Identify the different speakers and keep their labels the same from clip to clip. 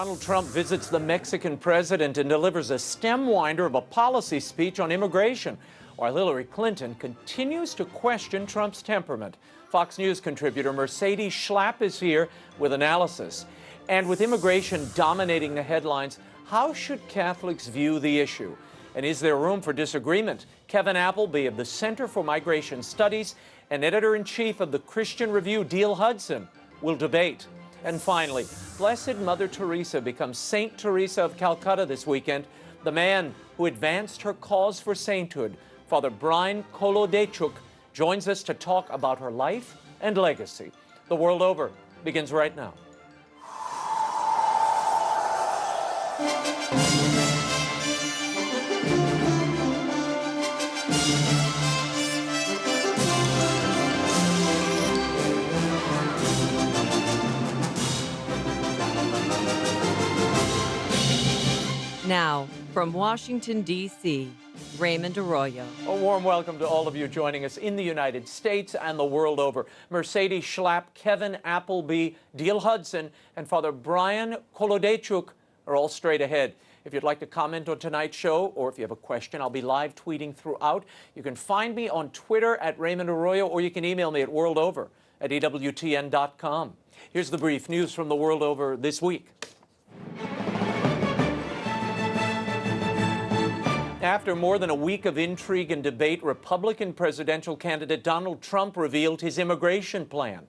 Speaker 1: Donald Trump visits the Mexican president and delivers a stem-winder of a policy speech on immigration, while Hillary Clinton continues to question Trump's temperament. Fox News contributor Mercedes SCHLAPP is here with analysis. And with immigration dominating the headlines, how should Catholics view the issue? And is there room for disagreement? KEVIN APPLEBY of the Center for Migration Studies and editor-in-chief of the Christian Review, DEAL HUDSON, will debate. And finally, Blessed Mother Teresa becomes Saint Teresa of Calcutta this weekend. The man who advanced her cause for sainthood, Father Brian KOLODIEJCHUK, joins us to talk about her life and legacy. The World Over begins right now.
Speaker 2: Now, from Washington, D.C., Raymond Arroyo.
Speaker 1: A warm welcome to all of you joining us in the United States and the world over. Mercedes SCHLAPP, KEVIN APPLEBY, DEAL HUDSON, and Father Brian KOLODIEJCHUK are all straight ahead. If you'd like to comment on tonight's show, or if you have a question, I'll be live tweeting throughout. You can find me on Twitter at Raymond Arroyo, or you can email me at worldover@EWTN.com. Here's the brief news from the world over this week. After more than a week of intrigue and debate, Republican presidential candidate Donald Trump revealed his immigration plan,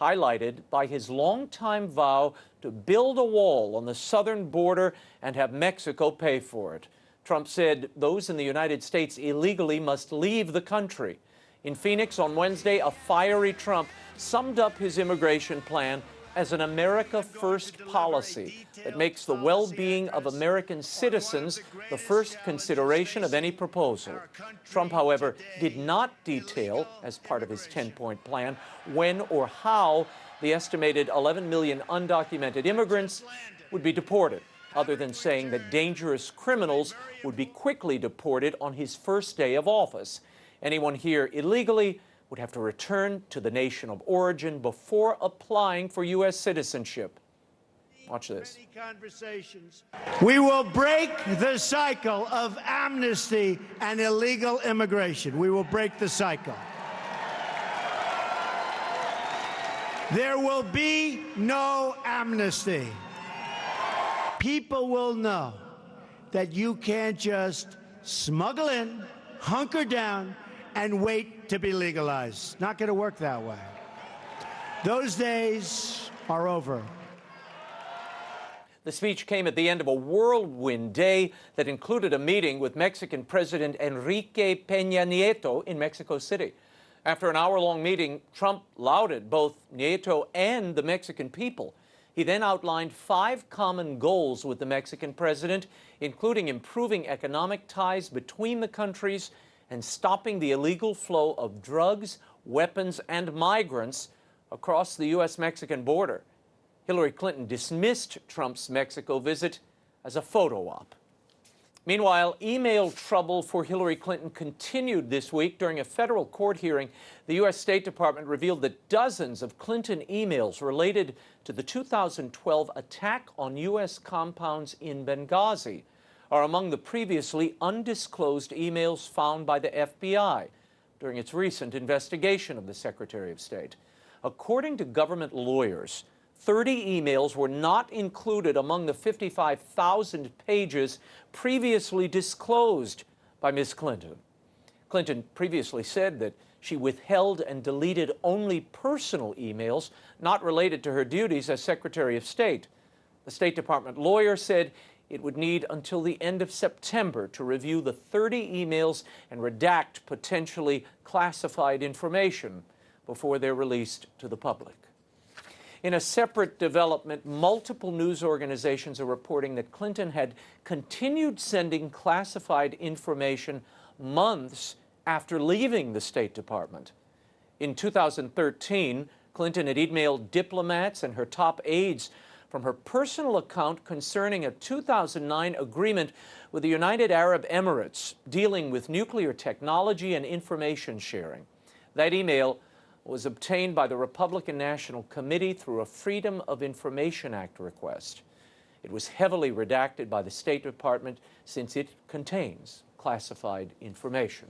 Speaker 1: highlighted by his longtime vow to build a wall on the southern border and have Mexico pay for it. Trump said those in the United States illegally must leave the country. In Phoenix on Wednesday, a fiery Trump summed up his immigration plan as an America First policy that makes the well-being of American citizens the first consideration of any proposal. Trump, however, did not detail, as part of his 10-point plan, when or how the estimated 11 million undocumented immigrants would be deported, other than saying that dangerous criminals would be quickly deported on his first day of office. Anyone here illegally would have to return to the nation of origin before applying for U.S. citizenship. Watch this.
Speaker 3: We will break the cycle of amnesty and illegal immigration. We will break the cycle. There will be no amnesty. People will know that you can't just smuggle in, hunker down, and wait to be legalized. Not going to work that way. Those days are over.
Speaker 1: The speech came at the end of a whirlwind day that included a meeting with Mexican President Enrique Peña Nieto in Mexico City. After an hour-long meeting, Trump lauded both Nieto and the Mexican people. He then outlined 5 common goals with the Mexican president, including improving economic ties between the countries and stopping the illegal flow of drugs, weapons, and migrants across the U.S.-Mexican border. Hillary Clinton dismissed Trump's Mexico visit as a photo op. Meanwhile, email trouble for Hillary Clinton continued this week. During a federal court hearing, the U.S. State Department revealed that dozens of Clinton emails related to the 2012 attack on U.S. compounds in Benghazi are among the previously undisclosed emails found by the FBI during its recent investigation of the Secretary of State. According to government lawyers, 30 emails were not included among the 55,000 pages previously disclosed by Ms. Clinton. Clinton previously said that she withheld and deleted only personal emails not related to her duties as Secretary of State. The State Department lawyer said it would need until the end of September to review the 30 emails and redact potentially classified information before they're released to the public. In a separate development, multiple news organizations are reporting that Clinton had continued sending classified information months after leaving the State Department. In 2013, Clinton had emailed diplomats and her top aides from her personal account concerning a 2009 agreement with the United Arab Emirates dealing with nuclear technology and information sharing. That email was obtained by the Republican National Committee through a Freedom of Information Act request. It was heavily redacted by the State Department since it contains classified information.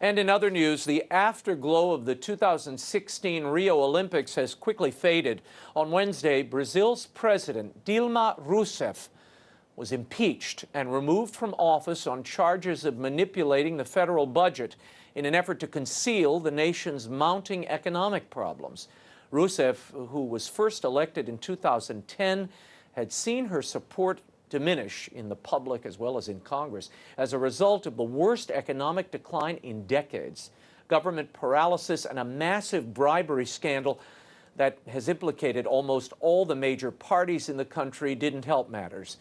Speaker 1: And in other news, the afterglow of the 2016 Rio Olympics has quickly faded. On Wednesday, Brazil's president, Dilma Rousseff, was impeached and removed from office on charges of manipulating the federal budget in an effort to conceal the nation's mounting economic problems. Rousseff, who was first elected in 2010, had seen her support diminish in the public as well as in Congress as a result of the worst economic decline in decades, government paralysis, and a massive bribery scandal that has implicated almost all the major parties in the country didn't help matters.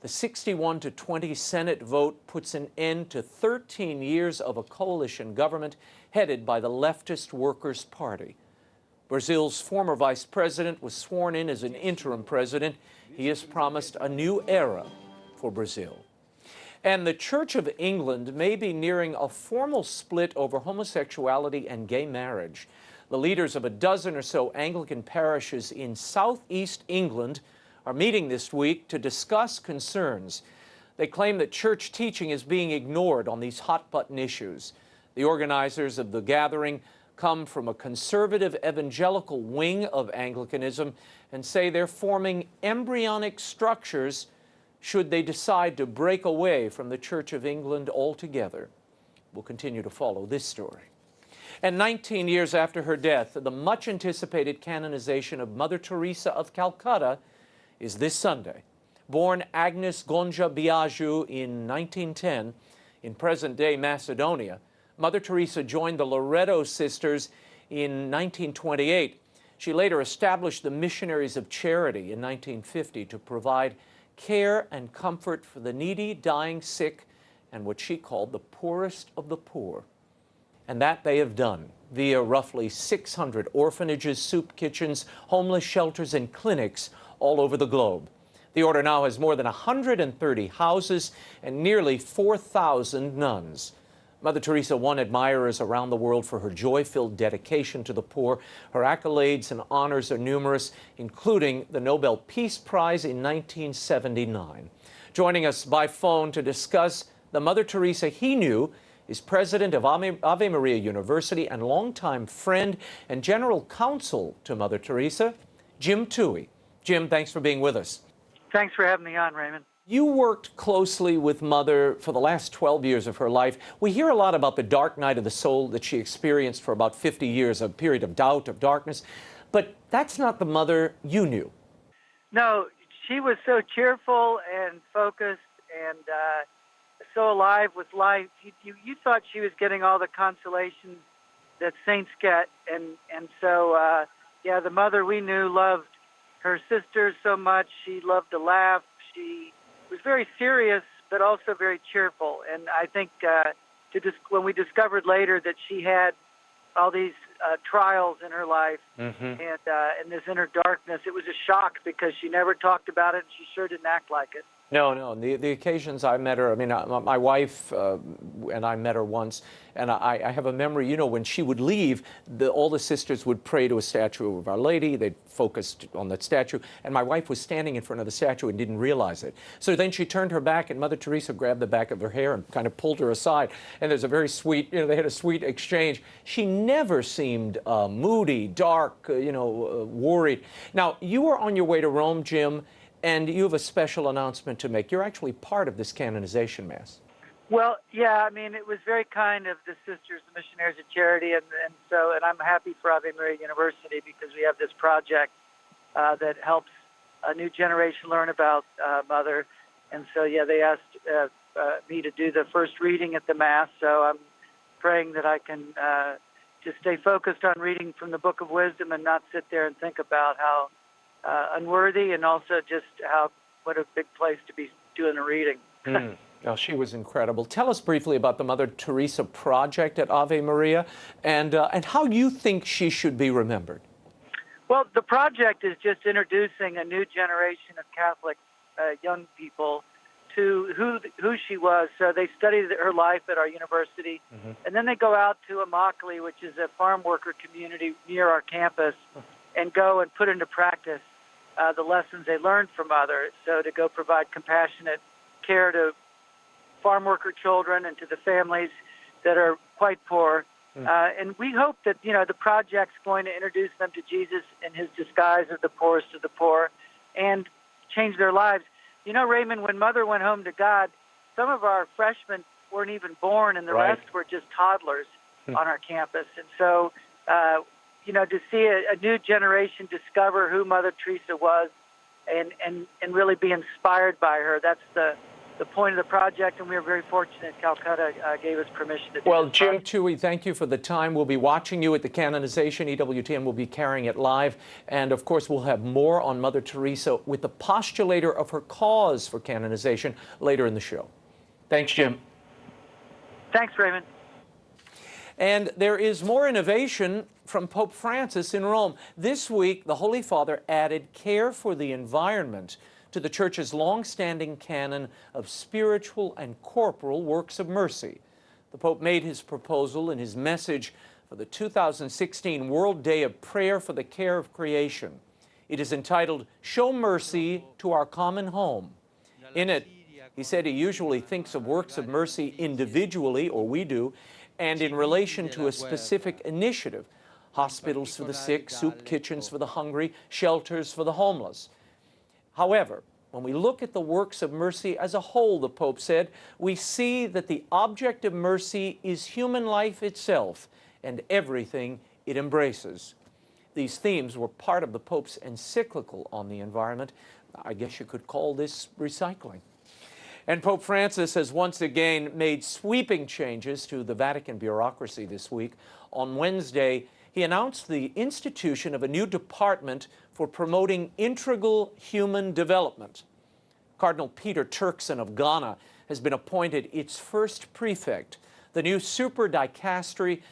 Speaker 1: The 61-20 Senate vote puts an end to 13 years of a coalition government headed by the leftist Workers' Party. Brazil's former vice president was sworn in as an interim president. He has promised a new era for Brazil. And the Church of England may be nearing a formal split over homosexuality and gay marriage. The leaders of a dozen or so Anglican parishes in southeast England are meeting this week to discuss concerns. They claim that church teaching is being ignored on these hot-button issues. The organizers of the gathering come from a conservative evangelical wing of Anglicanism and say they're forming embryonic structures should they decide to break away from the Church of England altogether. We'll continue to follow this story. And 19 years after her death, the much-anticipated canonization of Mother Teresa of Calcutta is this Sunday. Born Agnes Gonja Biaju in 1910 in present-day Macedonia, Mother Teresa joined the Loreto Sisters in 1928. She later established the Missionaries of Charity in 1950 to provide care and comfort for the needy, dying, sick, and what she called the poorest of the poor. And that they have done via roughly 600 orphanages, soup kitchens, homeless shelters, and clinics all over the globe. The order now has more than 130 houses and nearly 4,000 nuns. Mother Teresa won admirers around the world for her joy-filled dedication to the poor. Her accolades and honors are numerous, including the Nobel Peace Prize in 1979. Joining us by phone to discuss the Mother Teresa he knew is president of Ave Maria University and longtime friend and general counsel to Mother Teresa, Jim Toohey. Jim, thanks for being with us.
Speaker 4: Thanks for having me on, Raymond.
Speaker 1: You worked closely with Mother for the last 12 years of her life. We hear a lot about the dark night of the soul that she experienced for about 50 years, a period of doubt, of darkness. But that's not the Mother you knew.
Speaker 4: No, she was so cheerful and focused and so alive with life. You thought she was getting all the consolation that saints get. And so, yeah, the Mother we knew loved her sisters so much. She loved to laugh. She was very serious, but also very cheerful. And I think when we discovered later that she had all these trials in her life and this inner darkness, it was a shock because she never talked about it and she sure didn't act like it.
Speaker 1: No. The occasions I met her, I mean, my wife and I met her once, and I have a memory, you know, when she would leave, all the sisters would pray to a statue of Our Lady. They'd focused on that statue, and my wife was standing in front of the statue and didn't realize it. So then she turned her back, and Mother Teresa grabbed the back of her hair and kind of pulled her aside, and there's a very sweet, you know, they had a sweet exchange. She never seemed moody, dark, worried. Now, you were on your way to Rome, Jim, and you have a special announcement to make. You're actually part of this canonization mass.
Speaker 4: Well, yeah, I mean, it was very kind of the Sisters, the Missionaries of Charity, and I'm happy for Ave Maria University because we have this project that helps a new generation learn about Mother. And so, yeah, they asked me to do the first reading at the Mass, so I'm praying that I can just stay focused on reading from the Book of Wisdom and not sit there and think about how unworthy, and also just what a big place to be doing a reading.
Speaker 1: Oh, she was incredible. Tell us briefly about the Mother Teresa project at Ave Maria and how you think she should be remembered.
Speaker 4: Well, the project is just introducing a new generation of Catholic young people to who she was. So they studied her life at our university, and then they go out to Immokalee, which is a farm worker community near our campus, and go and put into practice the lessons they learned from others. So to go provide compassionate care to farm worker children and to the families that are quite poor. And we hope that, the project's going to introduce them to Jesus in his disguise of the poorest of the poor and change their lives. Raymond, when Mother went home to God, some of our freshmen weren't even born, and the rest were just toddlers on our campus. And so, to see a new generation discover who Mother Teresa was and really be inspired by her, that's the point of the project, and we are very fortunate Calcutta gave us permission to do
Speaker 1: Well,
Speaker 4: this
Speaker 1: Jim
Speaker 4: project.
Speaker 1: Toohey, thank you for the time. We'll be watching you at the Canonization. EWTN will be carrying it live. And, of course, we'll have more on Mother Teresa with the postulator of her cause for canonization later in the show. Thanks, Jim.
Speaker 4: Thanks, Raymond.
Speaker 1: And there is more innovation from Pope Francis in Rome. This week, the Holy Father added care for the environment to the Church's long-standing canon of spiritual and corporal works of mercy. The Pope made his proposal in his message for the 2016 World Day of Prayer for the Care of Creation. It is entitled, "Show Mercy to Our Common Home." In it, he said he usually thinks of works of mercy individually, or we do, and in relation to a specific initiative: hospitals for the sick, soup kitchens for the hungry, shelters for the homeless. However, when we look at the works of mercy as a whole, the Pope said, we see that the object of mercy is human life itself and everything it embraces. These themes were part of the Pope's encyclical on the environment. I guess you could call this recycling. And Pope Francis has once again made sweeping changes to the Vatican bureaucracy this week. On Wednesday, he announced the institution of a new department for promoting integral human development. Cardinal Peter Turkson of Ghana has been appointed its first prefect. The new super-dicastery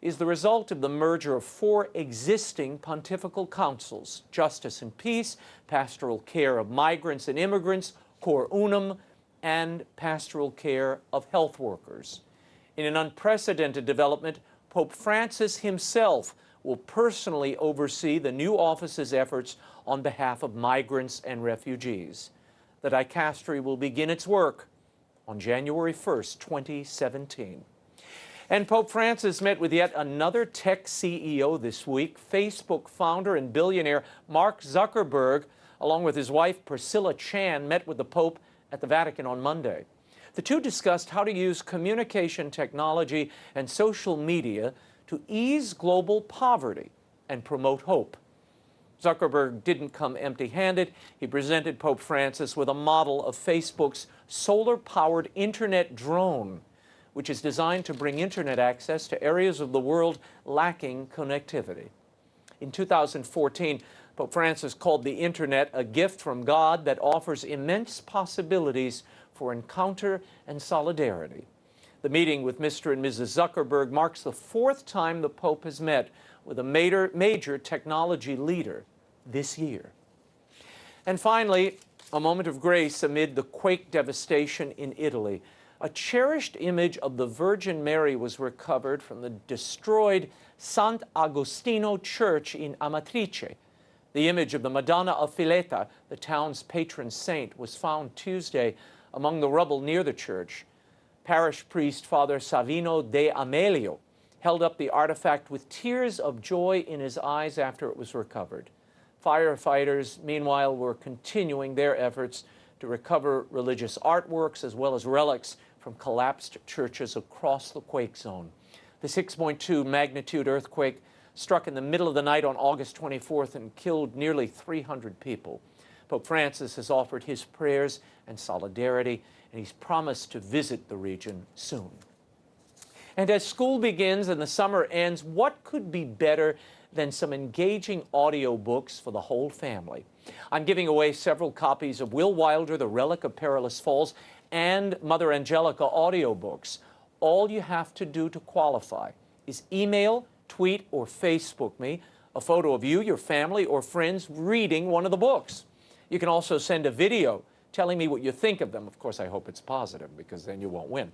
Speaker 1: is the result of the merger of 4 existing pontifical councils: Justice and Peace, Pastoral Care of Migrants and Immigrants, Cor Unum, and Pastoral Care of Health Workers. In an unprecedented development, Pope Francis himself will personally oversee the new office's efforts on behalf of migrants and refugees. The dicastery will begin its work on January 1st, 2017. And Pope Francis met with yet another tech CEO this week. Facebook founder and billionaire Mark Zuckerberg, along with his wife Priscilla Chan, met with the Pope at the Vatican on Monday. The two discussed how to use communication technology and social media to ease global poverty and promote hope. Zuckerberg didn't come empty-handed. He presented Pope Francis with a model of Facebook's solar-powered internet drone, which is designed to bring internet access to areas of the world lacking connectivity. In 2014, Pope Francis called the internet a gift from God that offers immense possibilities for encounter and solidarity. The meeting with Mr. and Mrs. Zuckerberg marks the 4th time the Pope has met with a major technology leader this year. And finally, a moment of grace amid the quake devastation in Italy. A cherished image of the Virgin Mary was recovered from the destroyed Sant'Agostino Church in Amatrice. The image of the Madonna of Fileta, the town's patron saint, was found Tuesday among the rubble near the church. Parish priest Father Savino de Amelio held up the artifact with tears of joy in his eyes after it was recovered. Firefighters, meanwhile, were continuing their efforts to recover religious artworks as well as relics from collapsed churches across the quake zone. The 6.2 magnitude earthquake struck in the middle of the night on August 24th and killed nearly 300 people. Pope Francis has offered his prayers and solidarity, and he's promised to visit the region soon. And as school begins and the summer ends, what could be better than some engaging audiobooks for the whole family? I'm giving away several copies of Will Wilder, The Relic of Perilous Falls, and Mother Angelica audiobooks. All you have to do to qualify is email, tweet, or Facebook me a photo of you, your family, or friends reading one of the books. You can also send a video telling me what you think of them. Of course, I hope it's positive, because then you won't win.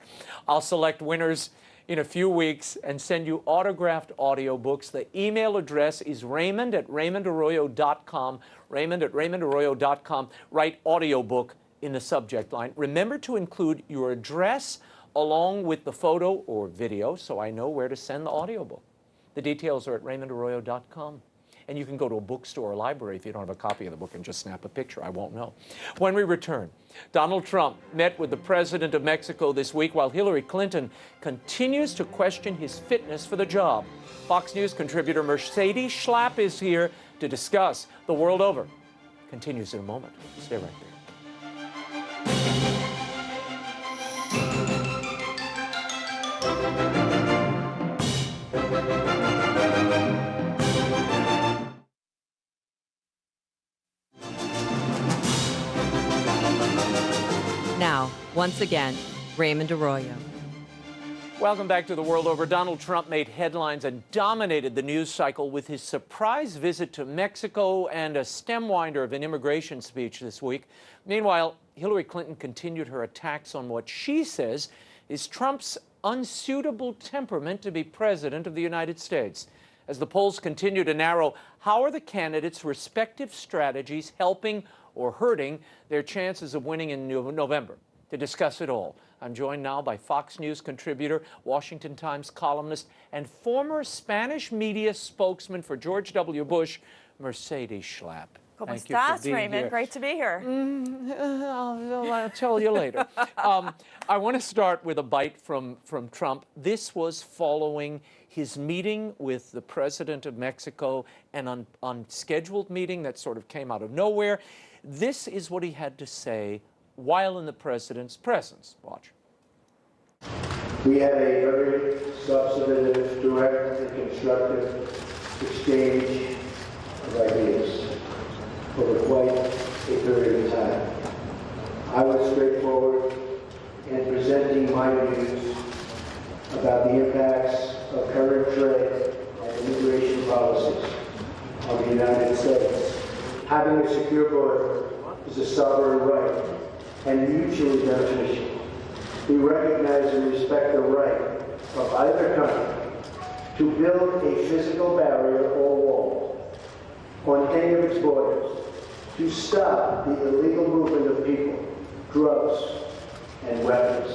Speaker 1: I'll select winners in a few weeks and send you autographed audiobooks. The email address is raymond@raymondarroyo.com, raymond@raymondarroyo.com. Write audiobook in the subject line. Remember to include your address along with the photo or video so I know where to send the audiobook. The details are at raymondarroyo.com. And you can go to a bookstore or library if you don't have a copy of the book and just snap a picture. I won't know. When we return, Donald Trump met with the president of Mexico this week while Hillary Clinton continues to question his fitness for the job. Fox News contributor Mercedes SCHLAPP is here to discuss the world over. Continues in a moment. Stay right there.
Speaker 2: Now, once again, Raymond Arroyo.
Speaker 1: Welcome back to the world over. Donald Trump made headlines and dominated the news cycle with his surprise visit to Mexico and a stemwinder of an immigration speech this week. Meanwhile, Hillary Clinton continued her attacks on what she says is Trump's unsuitable temperament to be president of the United States. As the polls continue to narrow, how are the candidates' respective strategies helping or hurting their chances of winning in November? To discuss it all, I'm joined now by Fox News contributor, Washington Times columnist, and former Spanish media spokesman for George W. Bush, Mercedes SCHLAPP.
Speaker 5: ¿Cómo
Speaker 1: Thank you for
Speaker 5: estás,
Speaker 1: being
Speaker 5: Raymond?
Speaker 1: here.
Speaker 5: Great to be here.
Speaker 1: I'll tell you later. I want to start with a bite from Trump. This was following his meeting with the president of Mexico, an unscheduled meeting that sort of came out of nowhere. This is what he had to say while in the president's presence. Watch.
Speaker 6: We had a very substantive, direct, and constructive exchange of ideas over quite a period of time. I was straightforward in presenting my views about the impacts of current trade and immigration policies on the United States. Having a secure border is a sovereign right and mutually beneficial. We recognize and respect the right of either country to build a physical barrier or wall on any of its borders to stop the illegal movement of people, drugs, and weapons.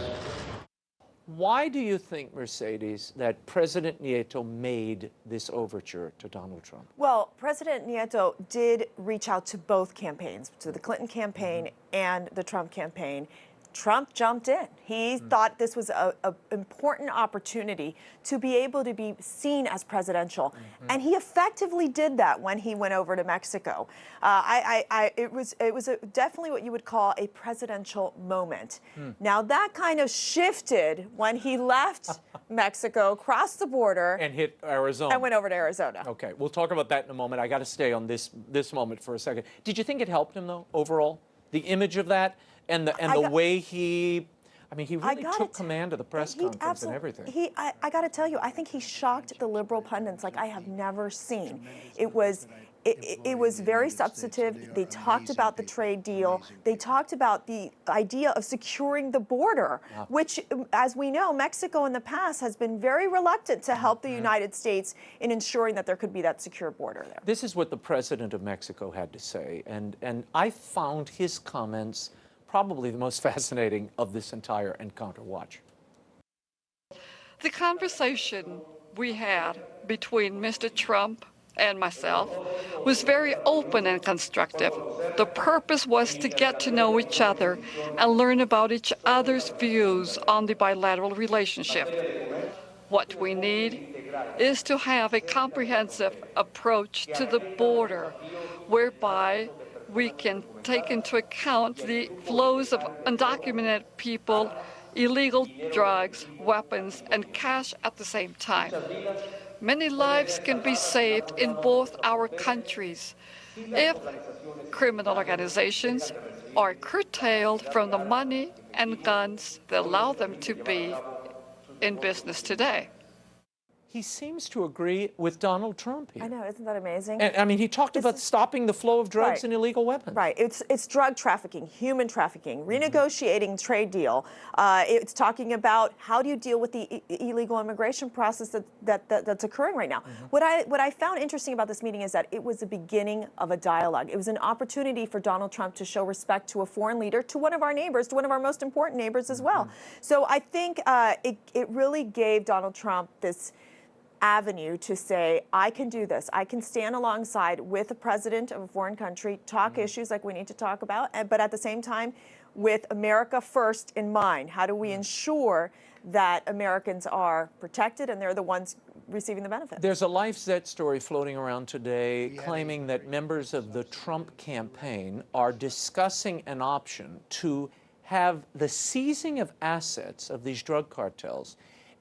Speaker 1: Why do you think, Mercedes, that President Nieto made this overture to Donald Trump?
Speaker 5: Well, President Nieto did reach out to both campaigns, to the Clinton campaign and the Trump campaign. Trump jumped in. He thought this was an important opportunity to be able to be seen as presidential. And he effectively did that when he went over to Mexico. It was definitely what you would call a presidential moment. Now, that kind of shifted when he left Mexico, crossed the border,
Speaker 1: And hit Arizona.
Speaker 5: and went over to Arizona.
Speaker 1: Okay, we'll talk about that in a moment. I got to stay on this moment for a second. Did you think it helped him, though, overall? The image of that? And the way he really took command of the press conference and everything.
Speaker 5: I got to tell you, I think he shocked the liberal pundits like I have never seen. It was very substantive. They talked about the trade deal. They talked about the idea of securing the border, which, as we know, Mexico in the past has been very reluctant to help the United States in ensuring that there could be that secure border there.
Speaker 1: This is what the president of Mexico had to say, and I found his comments probably the most fascinating of this entire encounter. Watch.
Speaker 7: The conversation we had between Mr. Trump and myself was very open and constructive. The purpose was to get to know each other and learn about each other's views on the bilateral relationship. What we need is to have a comprehensive approach to the border whereby we can take into account the flows of undocumented people, illegal drugs, weapons, and cash at the same time. Many lives can be saved in both our countries if criminal organizations are curtailed from the money and guns that allow them to be in business today.
Speaker 1: he seems to agree with Donald Trump here.
Speaker 5: I know, isn't that amazing?
Speaker 1: And I mean, he talked about stopping the flow of drugs
Speaker 5: Right.
Speaker 1: and illegal weapons.
Speaker 5: Right. It's drug trafficking, human trafficking, renegotiating trade deal. It's talking about how do you deal with the illegal immigration process that's occurring right now. What I found interesting about this meeting is that it was the beginning of a dialogue. It was an opportunity for Donald Trump to show respect to a foreign leader, to one of our neighbors, to one of our most important neighbors as well. So I think it really gave Donald Trump this avenue to say, I can do this. I can stand alongside with a president of a foreign country, talk issues like we need to talk about, but at the same time, with America first in mind. How do we ensure that Americans are protected and they're the ones receiving the benefit?
Speaker 1: There's a LifeZet story floating around today claiming that members of the Trump campaign are discussing an option to have the seizing of assets of these drug cartels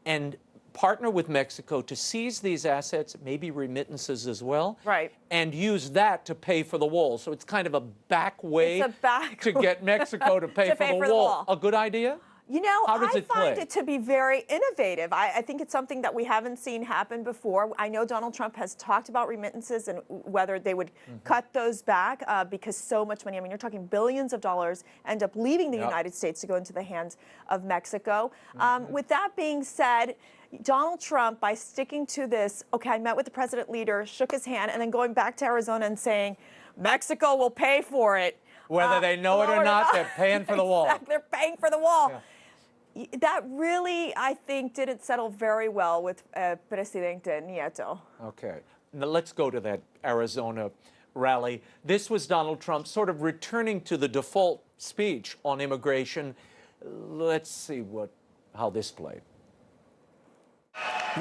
Speaker 1: and partner with Mexico to seize these assets, maybe remittances as well,
Speaker 5: right,
Speaker 1: and use that to pay for the wall. So it's kind of a back way to get Mexico to pay for the wall. A good idea?
Speaker 5: You know,
Speaker 1: How does
Speaker 5: I
Speaker 1: it
Speaker 5: find
Speaker 1: play?
Speaker 5: it to be very innovative. I think it's something that we haven't seen happen before. I know Donald Trump has talked about remittances and whether they would cut those back because so much money, I mean, you're talking billions of dollars, end up leaving the United States to go into the hands of Mexico. With that being said, Donald Trump, by sticking to this, okay, I met with the president leader, shook his hand, and then going back to Arizona and saying, Mexico will pay for it.
Speaker 1: Whether they know it or not, they're paying for the wall.
Speaker 5: Exactly, they're paying for the wall. Yeah. That really, I think, didn't settle very well with Presidente Nieto.
Speaker 1: Okay. Now let's go to that Arizona rally. This was Donald Trump sort of returning to the default speech on immigration. Let's see how this played.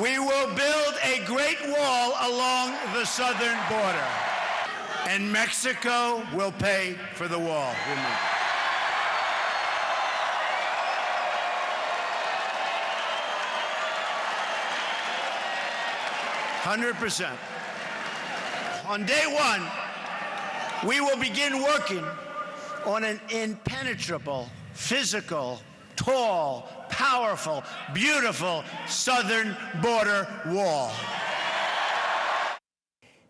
Speaker 3: We will build a great wall along the southern border, and Mexico will pay for the wall. 100%. On day one, we will begin working on an impenetrable, physical, tall, powerful, beautiful southern border wall.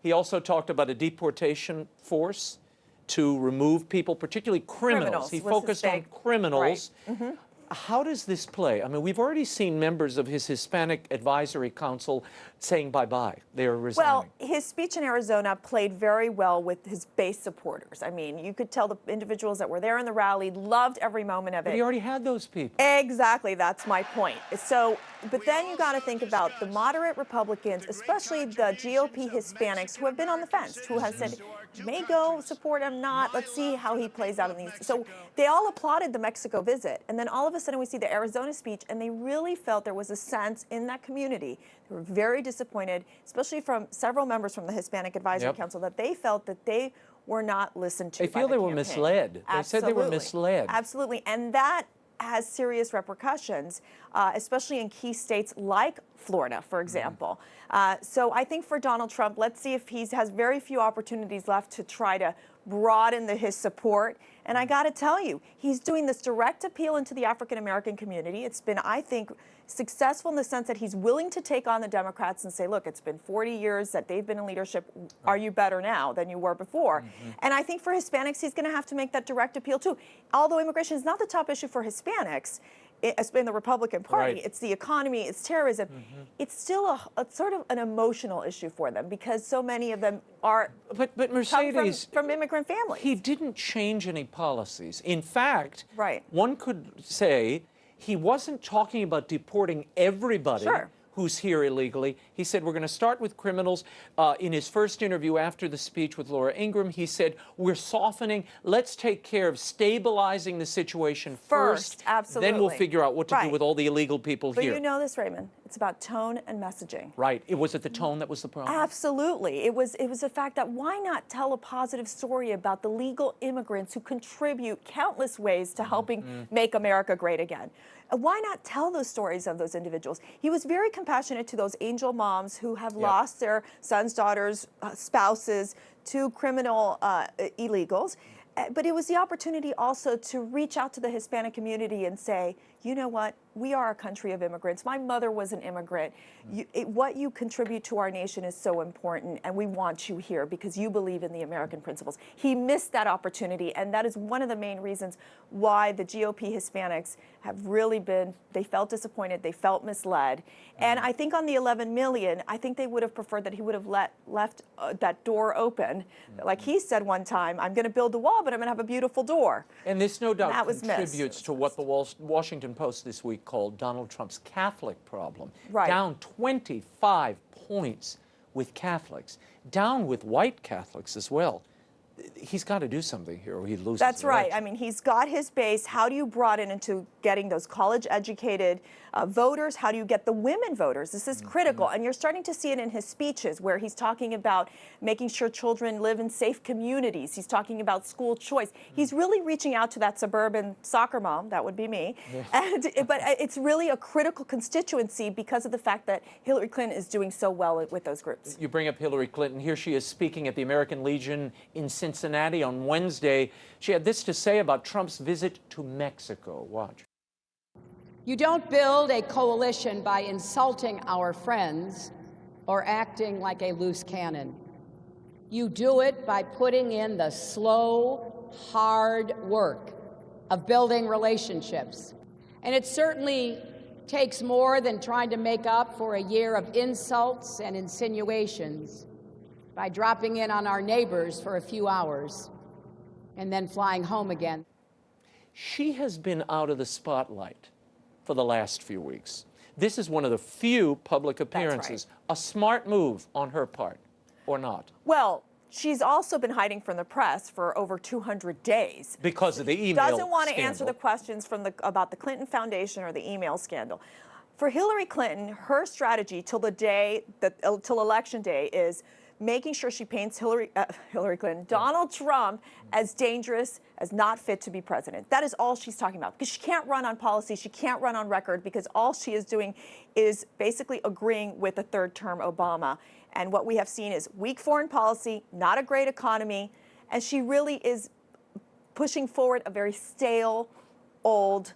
Speaker 1: He also talked about a deportation force to remove people, particularly criminals. He focused on criminals.
Speaker 5: Right.
Speaker 1: How does this play? I mean, we've already seen members of his Hispanic Advisory Council saying bye-bye. They are resigning.
Speaker 5: Well, his speech in Arizona played very well with his base supporters. I mean, you could tell the individuals that were there in the rally loved every moment of it.
Speaker 1: But he already had those people.
Speaker 5: Exactly, that's my point. So, but then you got to think about the moderate Republicans, especially the GOP Hispanics who have been on the fence, who have said, may go support him, not. Let's see how he plays out in these. So they all applauded the Mexico visit. And then all of a sudden we see the Arizona speech, and they really felt there was a sense in that community. They were very disappointed, especially from several members from the Hispanic Advisory Council, that they felt that they were not listened to.
Speaker 1: They feel they were misled. They said they were misled.
Speaker 5: Absolutely. And that has serious repercussions, especially in key states like Florida, for example. So I think for Donald Trump, let's see if he has very few opportunities left to try to broaden his support. And I got to tell you, he's doing this direct appeal into the African-American community. It's been, I think, successful in the sense that he's willing to take on the Democrats and say, look, it's been 40 years that they've been in leadership. Are you better now than you were before? And I think for Hispanics, he's going to have to make that direct appeal too. Although immigration is not the top issue for Hispanics, it's been the Republican Party. It's the economy, it's terrorism. It's still it's sort of an emotional issue for them because so many of them are
Speaker 1: but Mercedes,
Speaker 5: from immigrant families.
Speaker 1: He didn't change any policies. In fact,
Speaker 5: right.
Speaker 1: One could say he wasn't talking about deporting everybody who's here illegally. He said, we're going to start with criminals. In his first interview after the speech with Laura Ingraham, he said, we're softening. Let's take care of stabilizing the situation first.
Speaker 5: Absolutely.
Speaker 1: Then we'll figure out what to do with all the illegal people here.
Speaker 5: But you know this, Raymond. It's about tone and messaging.
Speaker 1: Right. Was it the tone that was the problem?
Speaker 5: Absolutely. It was the fact that why not tell a positive story about the legal immigrants who contribute countless ways to helping make America great again? Why not tell those stories of those individuals? He was very compassionate to those angel moms who have lost their sons, daughters, spouses to criminal illegals. But it was the opportunity also to reach out to the Hispanic community and say, you know what, we are a country of immigrants. My mother was an immigrant. What you contribute to our nation is so important, and we want you here because you believe in the American principles. He missed that opportunity, and that is one of the main reasons why the GOP Hispanics have really been, they felt disappointed, they felt misled. And I think on the 11 million, I think they would have preferred that he would have left that door open. Like he said one time, I'm going to build the wall, but I'm going to have a beautiful door.
Speaker 1: And this no doubt contributes
Speaker 5: missed.
Speaker 1: to what the Washington Post this week called Donald Trump's Catholic problem.
Speaker 5: Right.
Speaker 1: Down 25 points with Catholics, down with white Catholics as well. He's got to do something here or he loses.
Speaker 5: That's right.
Speaker 1: election.
Speaker 5: I mean, he's got his base. How do you broaden into getting those college-educated voters? How do you get the women voters? This is critical. And you're starting to see it in his speeches where he's talking about making sure children live in safe communities. He's talking about school choice. He's really reaching out to that suburban soccer mom. That would be me. But it's really a critical constituency because of the fact that Hillary Clinton is doing so well with those groups.
Speaker 1: You bring up Hillary Clinton. Here she is speaking at the American Legion in Cincinnati on Wednesday. She had this to say about Trump's visit to Mexico. Watch.
Speaker 8: You don't build a coalition by insulting our friends or acting like a loose cannon. You do it by putting in the slow, hard work of building relationships. And it certainly takes more than trying to make up for a year of insults and insinuations by dropping in on our neighbors for a few hours and then flying home again.
Speaker 1: She has been out of the spotlight for the last few weeks. This is one of the few public appearances. A smart move on her part, or not?
Speaker 5: Well, she's also been hiding from the press for over 200 days.
Speaker 1: Because of the email
Speaker 5: Doesn't want to
Speaker 1: scandal.
Speaker 5: answer the questions from about the Clinton Foundation or the email scandal. For Hillary Clinton, her strategy till election day is making sure she paints Hillary Clinton, Donald Trump as dangerous, as not fit to be president. That is all she's talking about because she can't run on policy, she can't run on record because all she is doing is basically agreeing with the third-term Obama. And what we have seen is weak foreign policy, not a great economy, and she really is pushing forward a very stale, old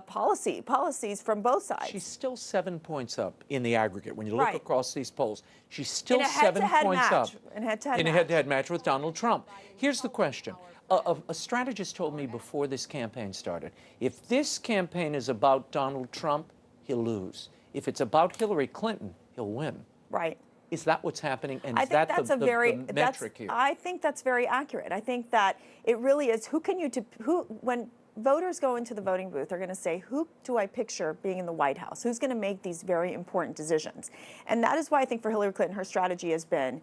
Speaker 5: policies from both sides.
Speaker 1: She's still 7 points up in the aggregate. When you look across these polls, she's still
Speaker 5: in a
Speaker 1: 7 points up.
Speaker 5: In a
Speaker 1: head-to-head match with Donald Trump. Here's the question. A strategist told me before this campaign started, if this campaign is about Donald Trump, he'll lose. If it's about Hillary Clinton, he'll win.
Speaker 5: Right.
Speaker 1: Is that what's happening? And
Speaker 5: I
Speaker 1: is
Speaker 5: think
Speaker 1: that
Speaker 5: that's
Speaker 1: the metric here?
Speaker 5: I think that's very accurate. I think that it really is. When voters go into the voting booth, they're going to say, who do I picture being in the White House? Who's going to make these very important decisions? And that is why I think for Hillary Clinton, her strategy has been,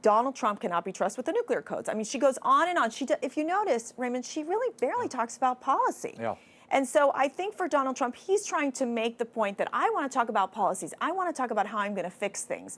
Speaker 5: Donald Trump cannot be trusted with the nuclear codes. I mean, she goes on and on. If you notice, Raymond, she really barely talks about policy.
Speaker 1: Yeah.
Speaker 5: And so I think for Donald Trump, he's trying to make the point that I want to talk about policies. I want to talk about how I'm going to fix things,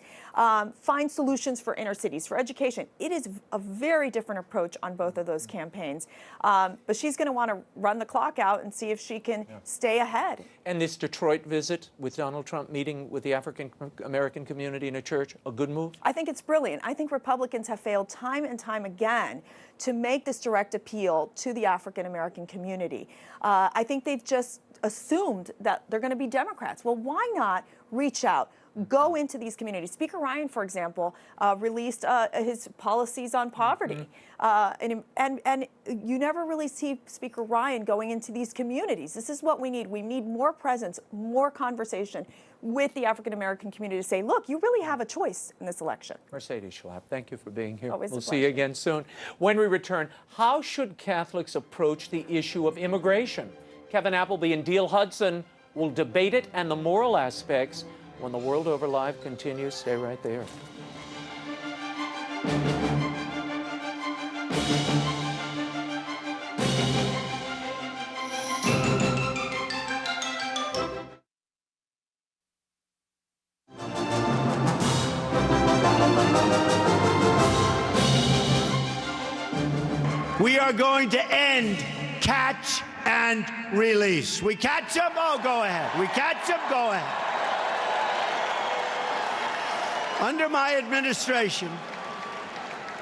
Speaker 5: find solutions for inner cities, for education. It is a very different approach on both of those campaigns. But she's going to want to run the clock out and see if she can stay ahead.
Speaker 1: And this Detroit visit with Donald Trump meeting with the African American community in a church, a good move?
Speaker 5: I think it's brilliant. I think Republicans have failed time and time again to make this direct appeal to the African American community. I think they've just assumed that they're going to be Democrats. Well, why not reach out, go into these communities? Speaker Ryan, for example, released his policies on poverty. And you never really see Speaker Ryan going into these communities. This is what we need. We need more presence, more conversation with the African American community to say, look, you really have a choice in this election.
Speaker 1: Mercedes SCHLAPP, thank you for being here.
Speaker 5: Always a
Speaker 1: We'll see you again soon. When we return, how should Catholics approach the issue of immigration? Kevin Appleby and DEAL Hudson will debate it and the moral aspects when the World Over Live continues. Stay right there.
Speaker 3: We are going to end catch and release. We catch them? Oh, go ahead. We catch them? Go ahead. Under my administration,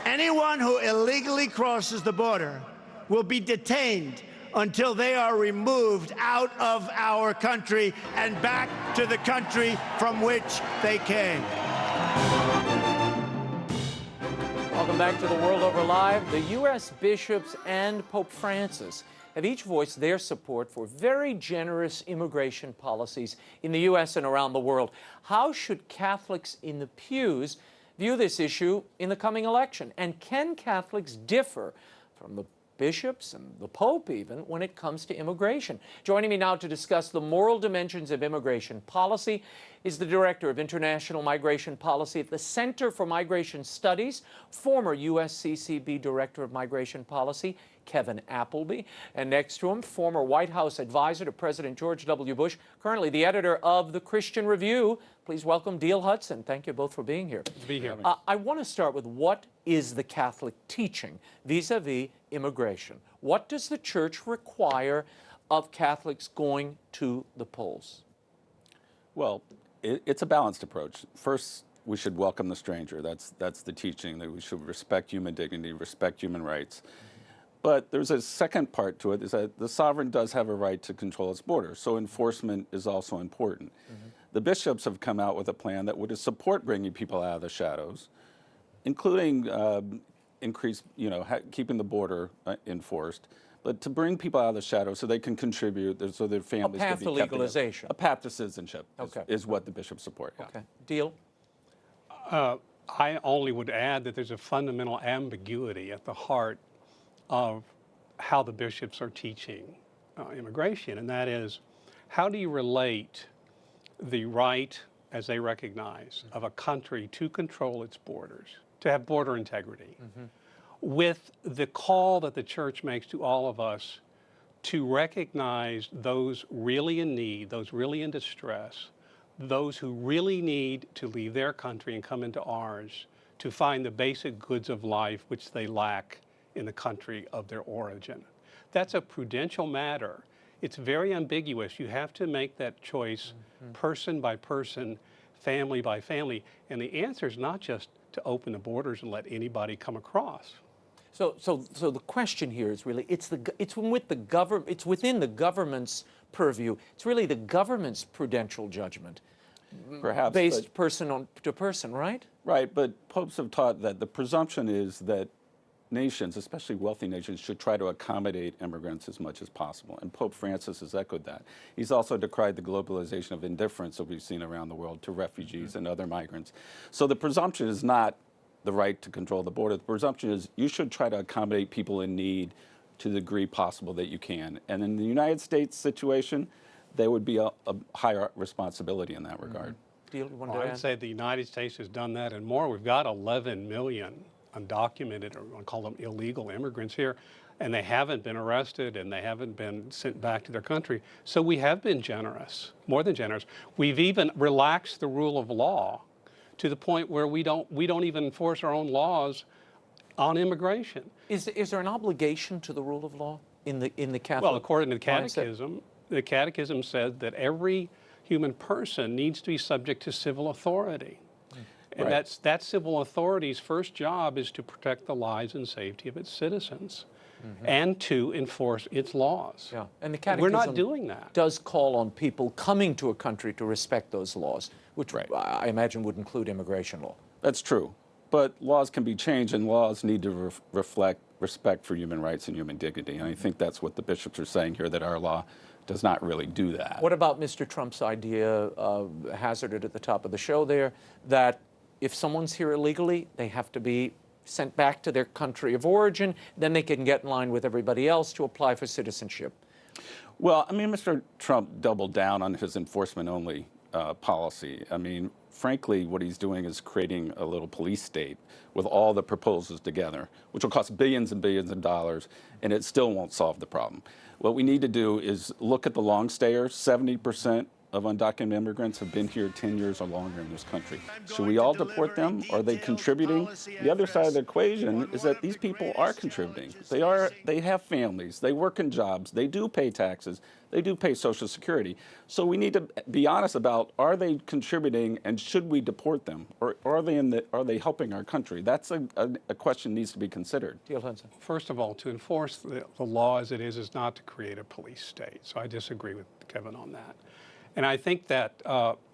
Speaker 3: anyone who illegally crosses the border will be detained until they are removed out of our country and back to the country from which they came.
Speaker 1: Welcome back to The World Over Live. The U.S. bishops and Pope Francis have each voiced their support for very generous immigration policies in the U.S. and around the world. How should Catholics in the pews view this issue in the coming election? And can Catholics differ from the bishops and the Pope even when it comes to immigration? Joining me now to discuss the moral dimensions of immigration policy is the Director of International Migration Policy at the Center for Migration Studies, former USCCB Director of Migration Policy, KEVIN Appleby. And next to him, former White House advisor to President George W. Bush, currently the editor of the Christian Review. Please welcome DEAL HUDSON. Thank you both for being here.
Speaker 9: Good to be here.
Speaker 1: I want to start with what is the Catholic teaching vis-a-vis immigration? What does the Church require of Catholics going to the polls?
Speaker 9: Well, it's a balanced approach. First, we should welcome the stranger. That's the teaching, that we should respect human dignity, respect human rights. But there's a second part to it, is that the sovereign does have a right to control its borders, so enforcement is also important. The bishops have come out with a plan that would support bringing people out of the shadows, including keeping the border enforced, but to bring people out of the shadows so they can contribute, so their families can be kept. A path to
Speaker 1: legalization.
Speaker 9: A path to citizenship
Speaker 1: Okay.
Speaker 9: is what the bishops support. Yeah.
Speaker 1: Okay. DEAL?
Speaker 10: I only would add that there's a fundamental ambiguity at the heart of how the bishops are teaching immigration, and that is, how do you relate the right, as they recognize, of a country to control its borders, to have border integrity, with the call that the Church makes to all of us to recognize those really in need, those really in distress, those who really need to leave their country and come into ours to find the basic goods of life which they lack in the country of their origin. That's a prudential matter. It's very ambiguous. You have to make that choice person by person, family by family. And the answer is not just to open the borders and let anybody come across.
Speaker 1: So the question here is really, it's within the government's purview. It's really the government's prudential judgment,
Speaker 9: perhaps
Speaker 1: based person to person, right?
Speaker 9: Right, but popes have taught that the presumption is that nations, especially wealthy nations, should try to accommodate immigrants as much as possible. And Pope Francis has echoed that. He's also decried the globalization of indifference that we've seen around the world to refugees and other migrants. So the presumption is not the right to control the border. The presumption is you should try to accommodate people in need to the degree possible that you can. And in the United States situation, there would be a higher responsibility in that regard.
Speaker 1: DEAL, you want to
Speaker 10: I
Speaker 1: add?
Speaker 10: would say the United States has done that and more. We've got 11 million undocumented, or I'll call them illegal immigrants here, and they haven't been arrested and they haven't been sent back to their country. So we have been generous, more than generous. We've even relaxed the rule of law to the point where we don't even enforce our own laws on immigration.
Speaker 1: Is there an obligation to the rule of law in the Catholic?
Speaker 10: Well, according to the
Speaker 1: mindset?
Speaker 10: Catechism said that every human person needs to be subject to civil authority. And
Speaker 9: Right.
Speaker 10: that civil authority's first job is to protect the lives and safety of its citizens and to enforce its laws.
Speaker 1: Yeah, and the Catechism
Speaker 10: We're not doing that.
Speaker 1: does call on people coming to a country to respect those laws, which
Speaker 9: Right.
Speaker 1: I imagine would include immigration law.
Speaker 9: That's true. But laws can be changed, and laws need to reflect respect for human rights and human dignity. And I think that's what the bishops are saying here, that our law does not really do that.
Speaker 1: What about Mr. Trump's idea, hazarded at the top of the show there, that if someone's here illegally, they have to be sent back to their country of origin, then they can get in line with everybody else to apply for citizenship?
Speaker 9: Well, I mean, Mr. Trump doubled down on his enforcement-only policy. I mean, frankly, what he's doing is creating a little police state with all the proposals together, which will cost billions and billions of dollars, and it still won't solve the problem. What we need to do is look at the long stayers. 70% of undocumented immigrants have been here 10 years or longer in this country. Should we all deport them? Are they contributing? The other side of the equation is that these people are contributing. They have families, they work in jobs, they do pay taxes, they do pay Social Security. So we need to be honest about, are they contributing and should we deport them? Or are they helping our country? That's a question that needs to be considered.
Speaker 1: DEAL HUDSON.
Speaker 10: First of all, to enforce the law as it is not to create a police state. So I disagree with Kevin on that. And I think that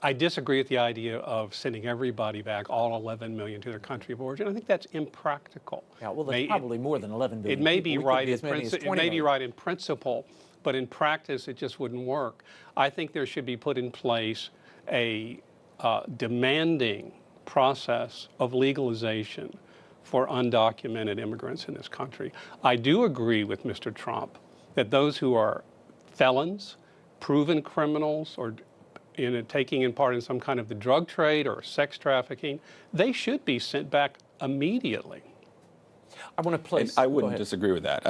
Speaker 10: I disagree with the idea of sending everybody back, all 11 million, to their country of origin. I think that's impractical.
Speaker 1: Yeah, well, that's probably more than 11 billion.
Speaker 10: It may be right
Speaker 1: in
Speaker 10: principle, but in practice, it just wouldn't work. I think there should be put in place a demanding process of legalization for undocumented immigrants in this country. I do agree with Mr. Trump that those who are felons, proven criminals, or taking in part in some kind of the drug trade or sex trafficking, they should be sent back immediately.
Speaker 1: I want to place.
Speaker 9: I wouldn't disagree with that.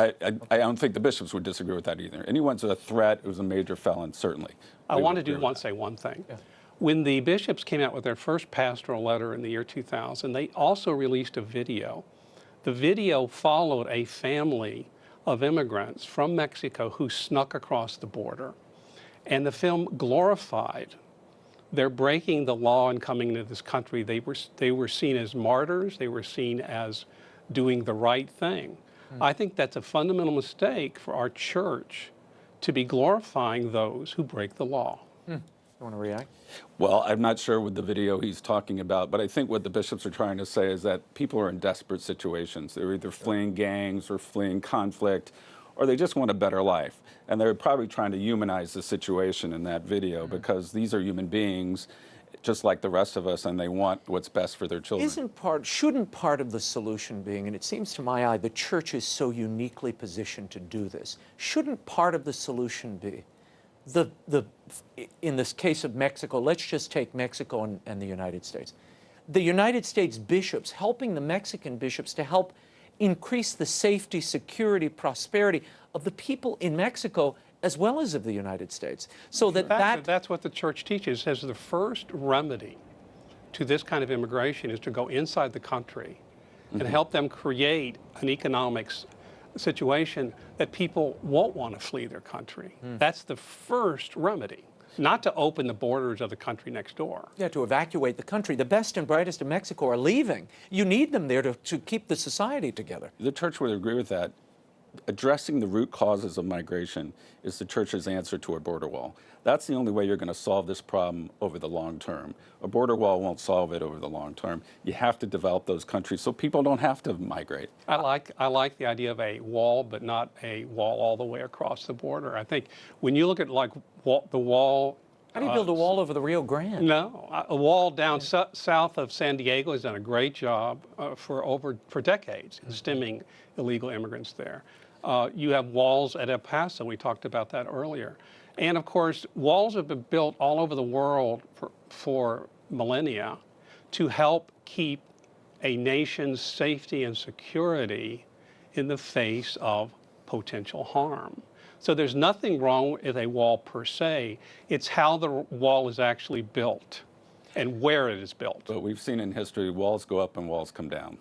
Speaker 9: I don't think the bishops would disagree with that either. Anyone's a threat who's a major felon, certainly.
Speaker 10: I want to say one thing. Yeah. When the bishops came out with their first pastoral letter in the year 2000, they also released a video. The video followed a family of immigrants from Mexico who snuck across the border. And the film glorified their breaking the law and coming into this country. They were seen as martyrs. They were seen as doing the right thing. I think that's a fundamental mistake for our church to be glorifying those who break the law.
Speaker 1: You want to react?
Speaker 9: Well, I'm not sure what the video he's talking about, but I think what the bishops are trying to say is that people are in desperate situations. They're either fleeing gangs or fleeing conflict, or they just want a better life. And they're probably trying to humanize the situation in that video because these are human beings just like the rest of us, and they want what's best for their children.
Speaker 1: Shouldn't part of the solution being, and it seems to my eye the church is so uniquely positioned to do this, shouldn't part of the solution be in this case of Mexico, let's just take Mexico and the United States. The United States bishops helping the Mexican bishops to help increase the safety, security, prosperity of the people in Mexico as well as of the United States. So that's
Speaker 10: what the church teaches. It says the first remedy to this kind of immigration is to go inside the country and help them create an economic situation that people won't want to flee their country. That's the first remedy, not to open the borders of the country next door.
Speaker 1: Yeah, to evacuate the country. The best and brightest of Mexico are leaving. You need them there to keep the society together.
Speaker 9: The church would agree with that. Addressing the root causes of migration is the church's answer to a border wall. That's the only way you're going to solve this problem over the long term. A border wall won't solve it over the long term. You have to develop those countries so people don't have to migrate.
Speaker 10: I like the idea of a wall, but not a wall all the way across the border. I think when you look at the wall.
Speaker 1: How do you build a wall over the Rio Grande?
Speaker 10: No, a wall down south of San Diego has done a great job for decades in stemming illegal immigrants there. You have walls at El Paso. We talked about that earlier. And of course, walls have been built all over the world for millennia to help keep a nation's safety and security in the face of potential harm. So there's nothing wrong with a wall per se. It's how the wall is actually built and where it is built.
Speaker 9: But we've seen in history walls go up and walls come down.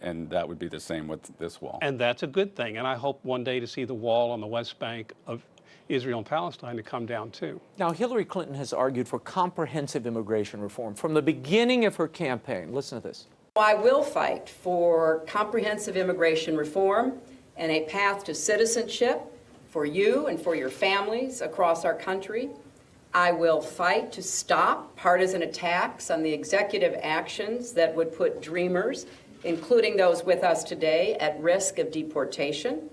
Speaker 9: And that would be the same with this wall.
Speaker 10: And that's a good thing. And I hope one day to see the wall on the West Bank of Israel and Palestine to come down too.
Speaker 1: Now, Hillary Clinton has argued for comprehensive immigration reform from the beginning of her campaign. Listen to this.
Speaker 8: I will fight for comprehensive immigration reform and a path to citizenship for you and for your families across our country. I will fight to stop partisan attacks on the executive actions that would put dreamers, including those with us today, at risk of deportation.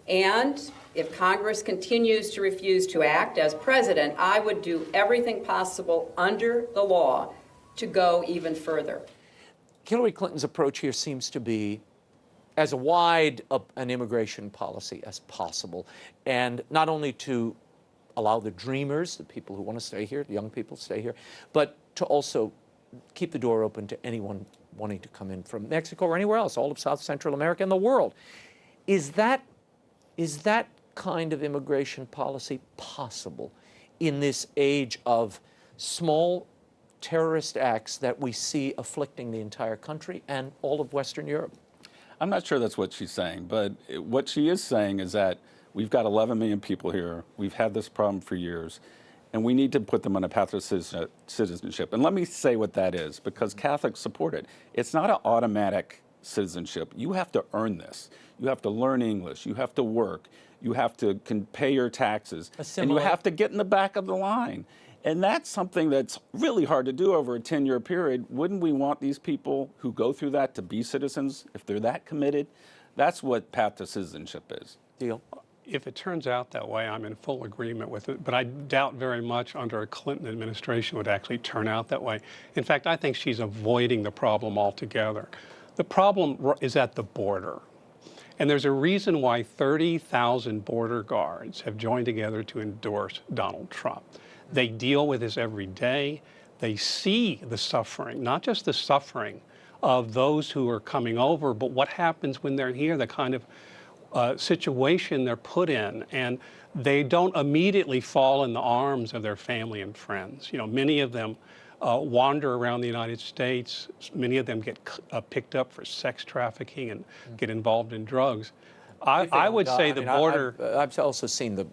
Speaker 8: And if Congress continues to refuse to act as president, I would do everything possible under the law to go even further.
Speaker 1: Hillary Clinton's approach here seems to be as wide an immigration policy as possible, and not only to allow the dreamers, the people who want to stay here, the young people stay here, but to also keep the door open to anyone wanting to come in from Mexico or anywhere else, all of South Central America and the world. Is that kind of immigration policy possible in this age of small terrorist acts that we see afflicting the entire country and all of Western Europe?
Speaker 9: I'm not sure that's what she's saying, but what she is saying is that we've got 11 million people here. We've had this problem for years, and we need to put them on a path of citizenship. And let me say what that is, because Catholics support it. It's not an automatic citizenship. You have to earn this. You have to learn English. You have to work. You have to pay your taxes. And you have to get in the back of the line. And that's something that's really hard to do over a 10-year period. Wouldn't we want these people who go through that to be citizens if they're that committed? That's what path to citizenship is.
Speaker 1: Deal.
Speaker 10: If it turns out that way, I'm in full agreement with it, but I doubt very much under a Clinton administration would actually turn out that way. In fact, I think she's avoiding the problem altogether. The problem is at the border. And there's a reason why 30,000 border guards have joined together to endorse Donald Trump. They deal with this every day. They see the suffering, not just the suffering of those who are coming over, but what happens when they're here, the kind of situation they're put in. And they don't immediately fall in the arms of their family and friends. You know, many of them wander around the United States. Many of them get picked up for sex trafficking and get involved in drugs. I would say the border.
Speaker 1: I've also seen the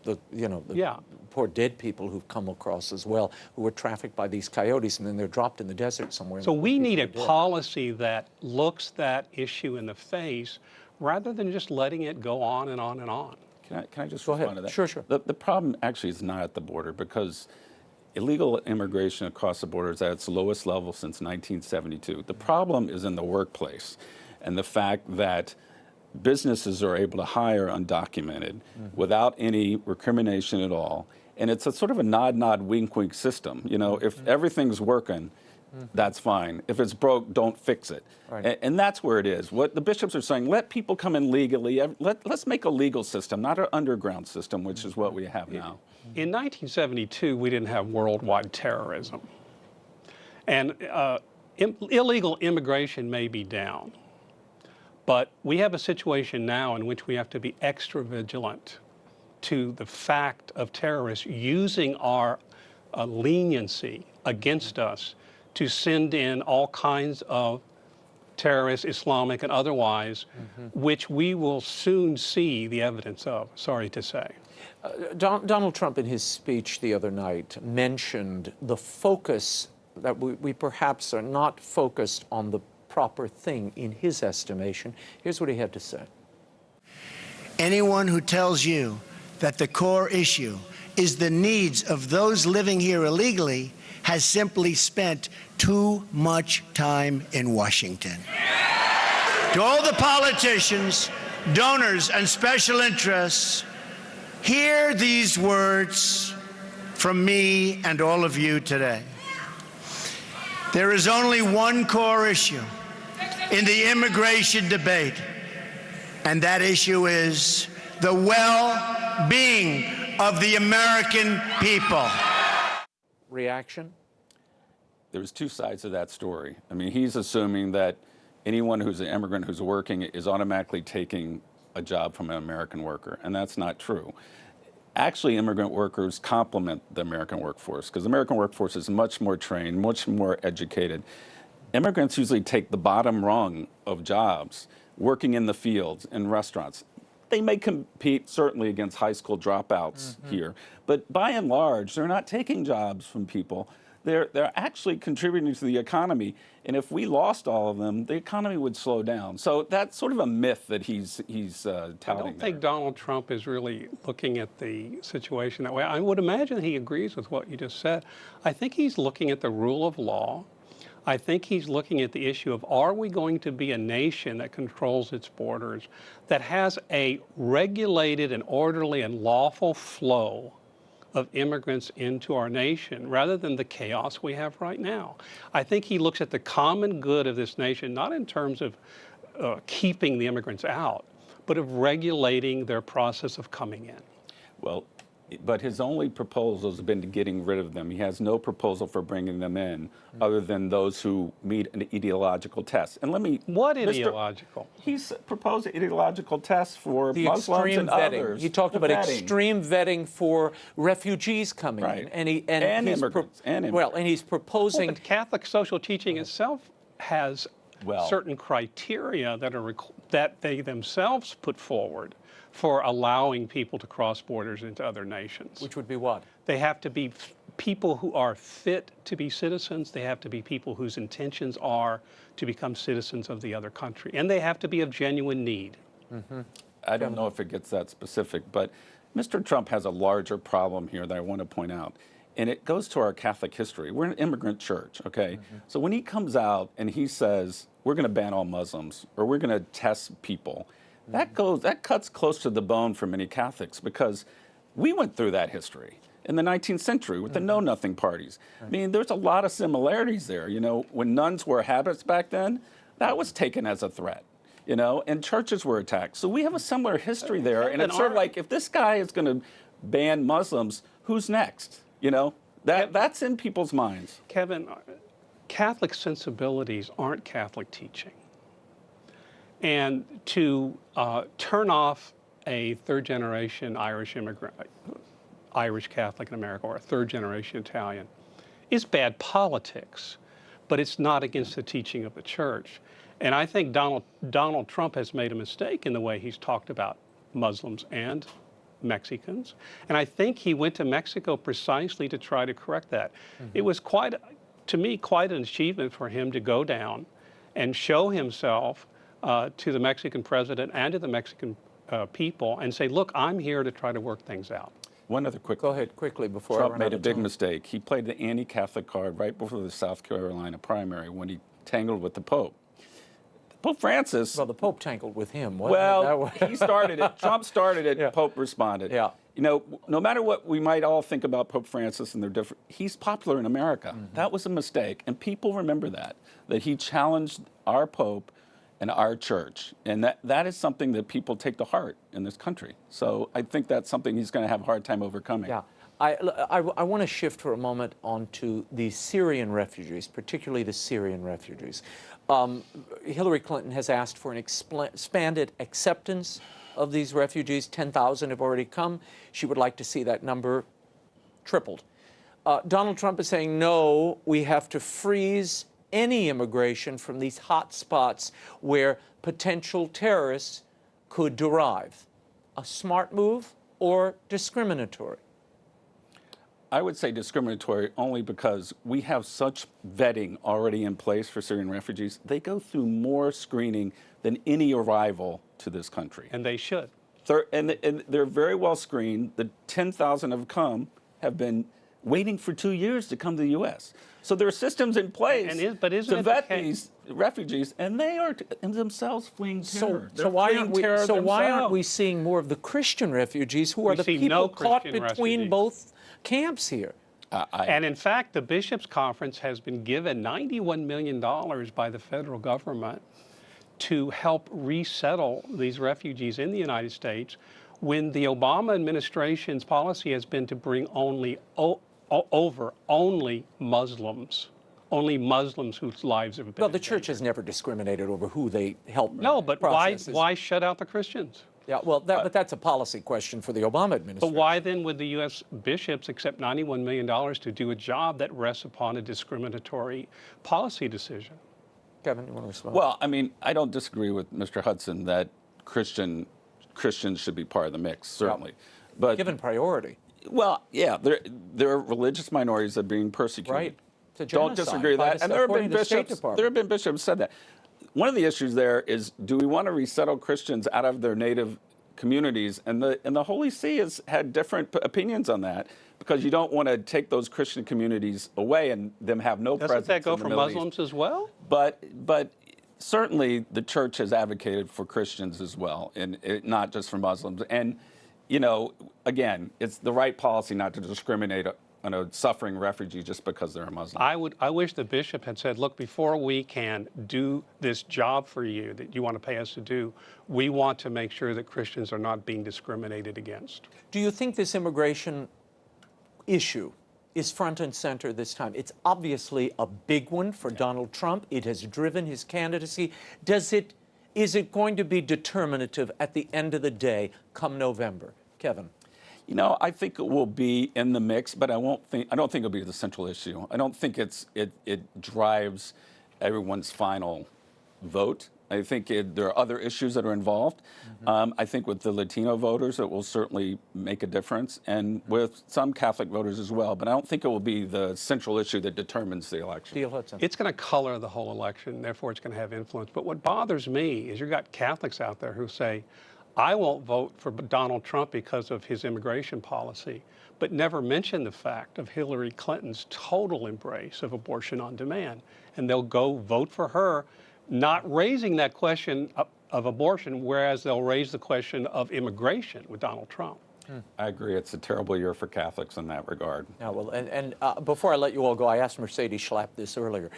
Speaker 1: poor dead people who've come across as well, who were trafficked by these coyotes, and then they're dropped in the desert somewhere.
Speaker 10: So we need a policy that looks that issue in the face, rather than just letting it go on and on and on.
Speaker 9: Can I just
Speaker 1: Go
Speaker 9: respond
Speaker 1: ahead.
Speaker 9: to that?
Speaker 1: Sure, sure.
Speaker 9: The problem actually is not at the border, because illegal immigration across the border is at its lowest level since 1972. The problem is in the workplace, and the fact that businesses are able to hire undocumented without any recrimination at all. And it's a sort of a nod, wink, wink system. You know, if everything's working, that's fine. If it's broke, don't fix it. Right. And that's where it is. What the bishops are saying, let people come in legally. Let's make a legal system, not an underground system, which is what we have now.
Speaker 10: In 1972, we didn't have worldwide terrorism. And illegal immigration may be down. But we have a situation now in which we have to be extra vigilant to the fact of terrorists using our leniency against us to send in all kinds of terrorists, Islamic and otherwise, which we will soon see the evidence of, sorry to say.
Speaker 1: Donald Trump, in his speech the other night, mentioned the focus that we perhaps are not focused on the proper thing in his estimation. Here's what he had to say.
Speaker 3: Anyone who tells you that the core issue is the needs of those living here illegally has simply spent too much time in Washington. To all the politicians, donors, and special interests, hear these words from me and all of you today. There is only one core issue in the immigration debate, and that issue is the well-being of the American people.
Speaker 1: Reaction?
Speaker 9: There's two sides of that story. I mean, he's assuming that anyone who's an immigrant who's working is automatically taking a job from an American worker, and that's not true. Actually, immigrant workers complement the American workforce, because the American workforce is much more trained, much more educated. Immigrants usually take the bottom rung of jobs, working in the fields, in restaurants. They may compete certainly against high school dropouts here, but by and large, they're not taking jobs from people. They're actually contributing to the economy, and if we lost all of them, the economy would slow down. So that's sort of a myth that he's touting.
Speaker 10: I don't think Donald Trump is really looking at the situation that way. I would imagine he agrees with what you just said. I think he's looking at the rule of law. I think he's looking at the issue of, are we going to be a nation that controls its borders, that has a regulated and orderly and lawful flow of immigrants into our nation, rather than the chaos we have right now. I think he looks at the common good of this nation, not in terms of keeping the immigrants out, but of regulating their process of coming in.
Speaker 9: Well, But his only proposals have been to getting rid of them. He has no proposal for bringing them in, other than those who meet an ideological test. And let me...
Speaker 10: What ideological?
Speaker 9: He's proposed ideological tests for
Speaker 1: The
Speaker 9: Muslims
Speaker 1: extreme
Speaker 9: and
Speaker 1: vetting.
Speaker 9: others.
Speaker 1: He talked about extreme vetting for refugees coming in,
Speaker 9: and
Speaker 1: he's
Speaker 9: immigrants.
Speaker 1: Well, and he's proposing.
Speaker 10: Well, but Catholic social teaching itself has certain criteria that they themselves put forward for allowing people to cross borders into other nations.
Speaker 1: Which would be what?
Speaker 10: They have to be people who are fit to be citizens. They have to be people whose intentions are to become citizens of the other country. And they have to be of genuine need.
Speaker 9: I don't know if it gets that specific, but Mr. Trump has a larger problem here that I want to point out. And it goes to our Catholic history. We're an immigrant church, okay? So when he comes out and he says, we're going to ban all Muslims, or we're going to test people, that cuts close to the bone for many Catholics, because we went through that history in the 19th century with the Know-Nothing parties. I mean, there's a lot of similarities there. You know, when nuns wore habits back then, that was taken as a threat, you know, and churches were attacked. So we have a similar history there, and it's sort of like, if this guy is going to ban Muslims, who's next? You know, that's in people's minds.
Speaker 10: Kevin, Catholic sensibilities aren't Catholic teaching. And to turn off a third-generation Irish immigrant, Irish Catholic in America, or a third-generation Italian, is bad politics, but it's not against the teaching of the church. And I think Donald Trump has made a mistake in the way he's talked about Muslims and Mexicans. And I think he went to Mexico precisely to try to correct that. It was to me, quite an achievement for him to go down and show himself to the Mexican president and to the Mexican people and say, look, I'm here to try to work things out.
Speaker 9: One other quick...
Speaker 1: Go ahead quickly before
Speaker 9: Trump
Speaker 1: I run
Speaker 9: made
Speaker 1: out
Speaker 9: a
Speaker 1: of
Speaker 9: big
Speaker 1: time.
Speaker 9: mistake. He played the anti-Catholic card right before the South Carolina primary when he tangled with the Pope. Pope Francis...
Speaker 1: Well, the Pope tangled with him.
Speaker 9: Well, he started it. Trump started it. Pope responded.
Speaker 1: Yeah.
Speaker 9: You know, no matter what we might all think about Pope Francis and their different... He's popular in America. That was a mistake. And people remember that he challenged our Pope and our church. And that is something that people take to heart in this country. So I think that's something he's going to have a hard time overcoming.
Speaker 1: Yeah. I want to shift for a moment onto the Syrian refugees, particularly the Syrian refugees. Hillary Clinton has asked for an expanded acceptance of these refugees. 10,000 have already come. She would like to see that number tripled. Donald Trump is saying, no, we have to freeze any immigration from these hot spots where potential terrorists could derive. A smart move or discriminatory?
Speaker 9: I would say discriminatory only because we have such vetting already in place for Syrian refugees. They go through more screening than any arrival to this country.
Speaker 10: And they should.
Speaker 9: And they're very well screened. The 10,000 have been waiting for 2 years to come to the U.S. So there are systems in place to vet these refugees, and they are themselves fleeing terror.
Speaker 1: So why aren't we seeing more of the Christian refugees who are the people caught between both camps here?
Speaker 10: And in fact, the Bishops' Conference has been given $91 million by the federal government to help resettle these refugees in the United States, when the Obama administration's policy has been to bring only Muslims whose lives have been
Speaker 1: Well, the church has never discriminated over who they help.
Speaker 10: No, but why shut out the Christians?
Speaker 1: Yeah, well, but that's a policy question for the Obama administration.
Speaker 10: But why then would the U.S. bishops accept $91 million to do a job that rests upon a discriminatory policy decision?
Speaker 1: Kevin, you want to respond?
Speaker 9: Well, I mean, I don't disagree with Mr. Hudson that Christians should be part of the mix, certainly. But
Speaker 1: given priority.
Speaker 9: Well, yeah, there are religious minorities that are being persecuted.
Speaker 1: Right.
Speaker 9: Don't disagree with that. And there have been bishops who said that. One of the issues there is, do we want to resettle Christians out of their native communities? And the Holy See has had different opinions on that, because you don't want to take those Christian communities away and them have no presence.
Speaker 10: Doesn't that go
Speaker 9: in the
Speaker 10: for
Speaker 9: Middle
Speaker 10: Muslims
Speaker 9: East.
Speaker 10: as well?
Speaker 9: But certainly the church has advocated for Christians as well, and not just for Muslims. And, you know, again, it's the right policy not to discriminate suffering refugee just because they're a Muslim.
Speaker 10: I wish the bishop had said, look, before we can do this job for you that you want to pay us to do, we want to make sure that Christians are not being discriminated against.
Speaker 1: Do you think this immigration issue is front and center this time? It's obviously a big one for Donald Trump. It has driven his candidacy. Is it going to be determinative at the end of the day come November? Kevin.
Speaker 9: You know, I think it will be in the mix, but I don't think it'll be the central issue. I don't think it drives everyone's final vote. I think there are other issues that are involved. I think with the Latino voters, it will certainly make a difference, and with some Catholic voters as well. But I don't think it will be the central issue that determines the election.
Speaker 1: DEAL HUDSON.
Speaker 10: It's going to color the whole election, therefore it's going to have influence. But what bothers me is you've got Catholics out there who say, I won't vote for Donald Trump because of his immigration policy, but never mention the fact of Hillary Clinton's total embrace of abortion on demand. And they'll go vote for her, not raising that question of abortion, whereas they'll raise the question of immigration with Donald Trump.
Speaker 9: I agree. It's a terrible year for Catholics in that regard.
Speaker 1: Yeah, well, and before I let you all go, I asked Mercedes SCHLAPP this earlier.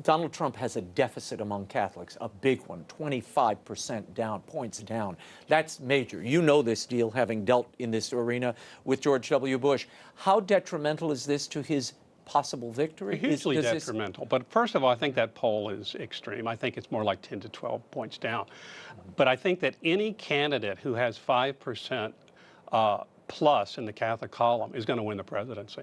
Speaker 1: Donald Trump has a deficit among Catholics, a big one, 25% down, points down. That's major. You know this deal, having dealt in this arena with George W. Bush. How detrimental is this to his possible victory?
Speaker 10: Hugely detrimental. But first of all, I think that poll is extreme. I think it's more like 10 to 12 points down. But I think that any candidate who has 5% plus in the Catholic column is going to win the presidency.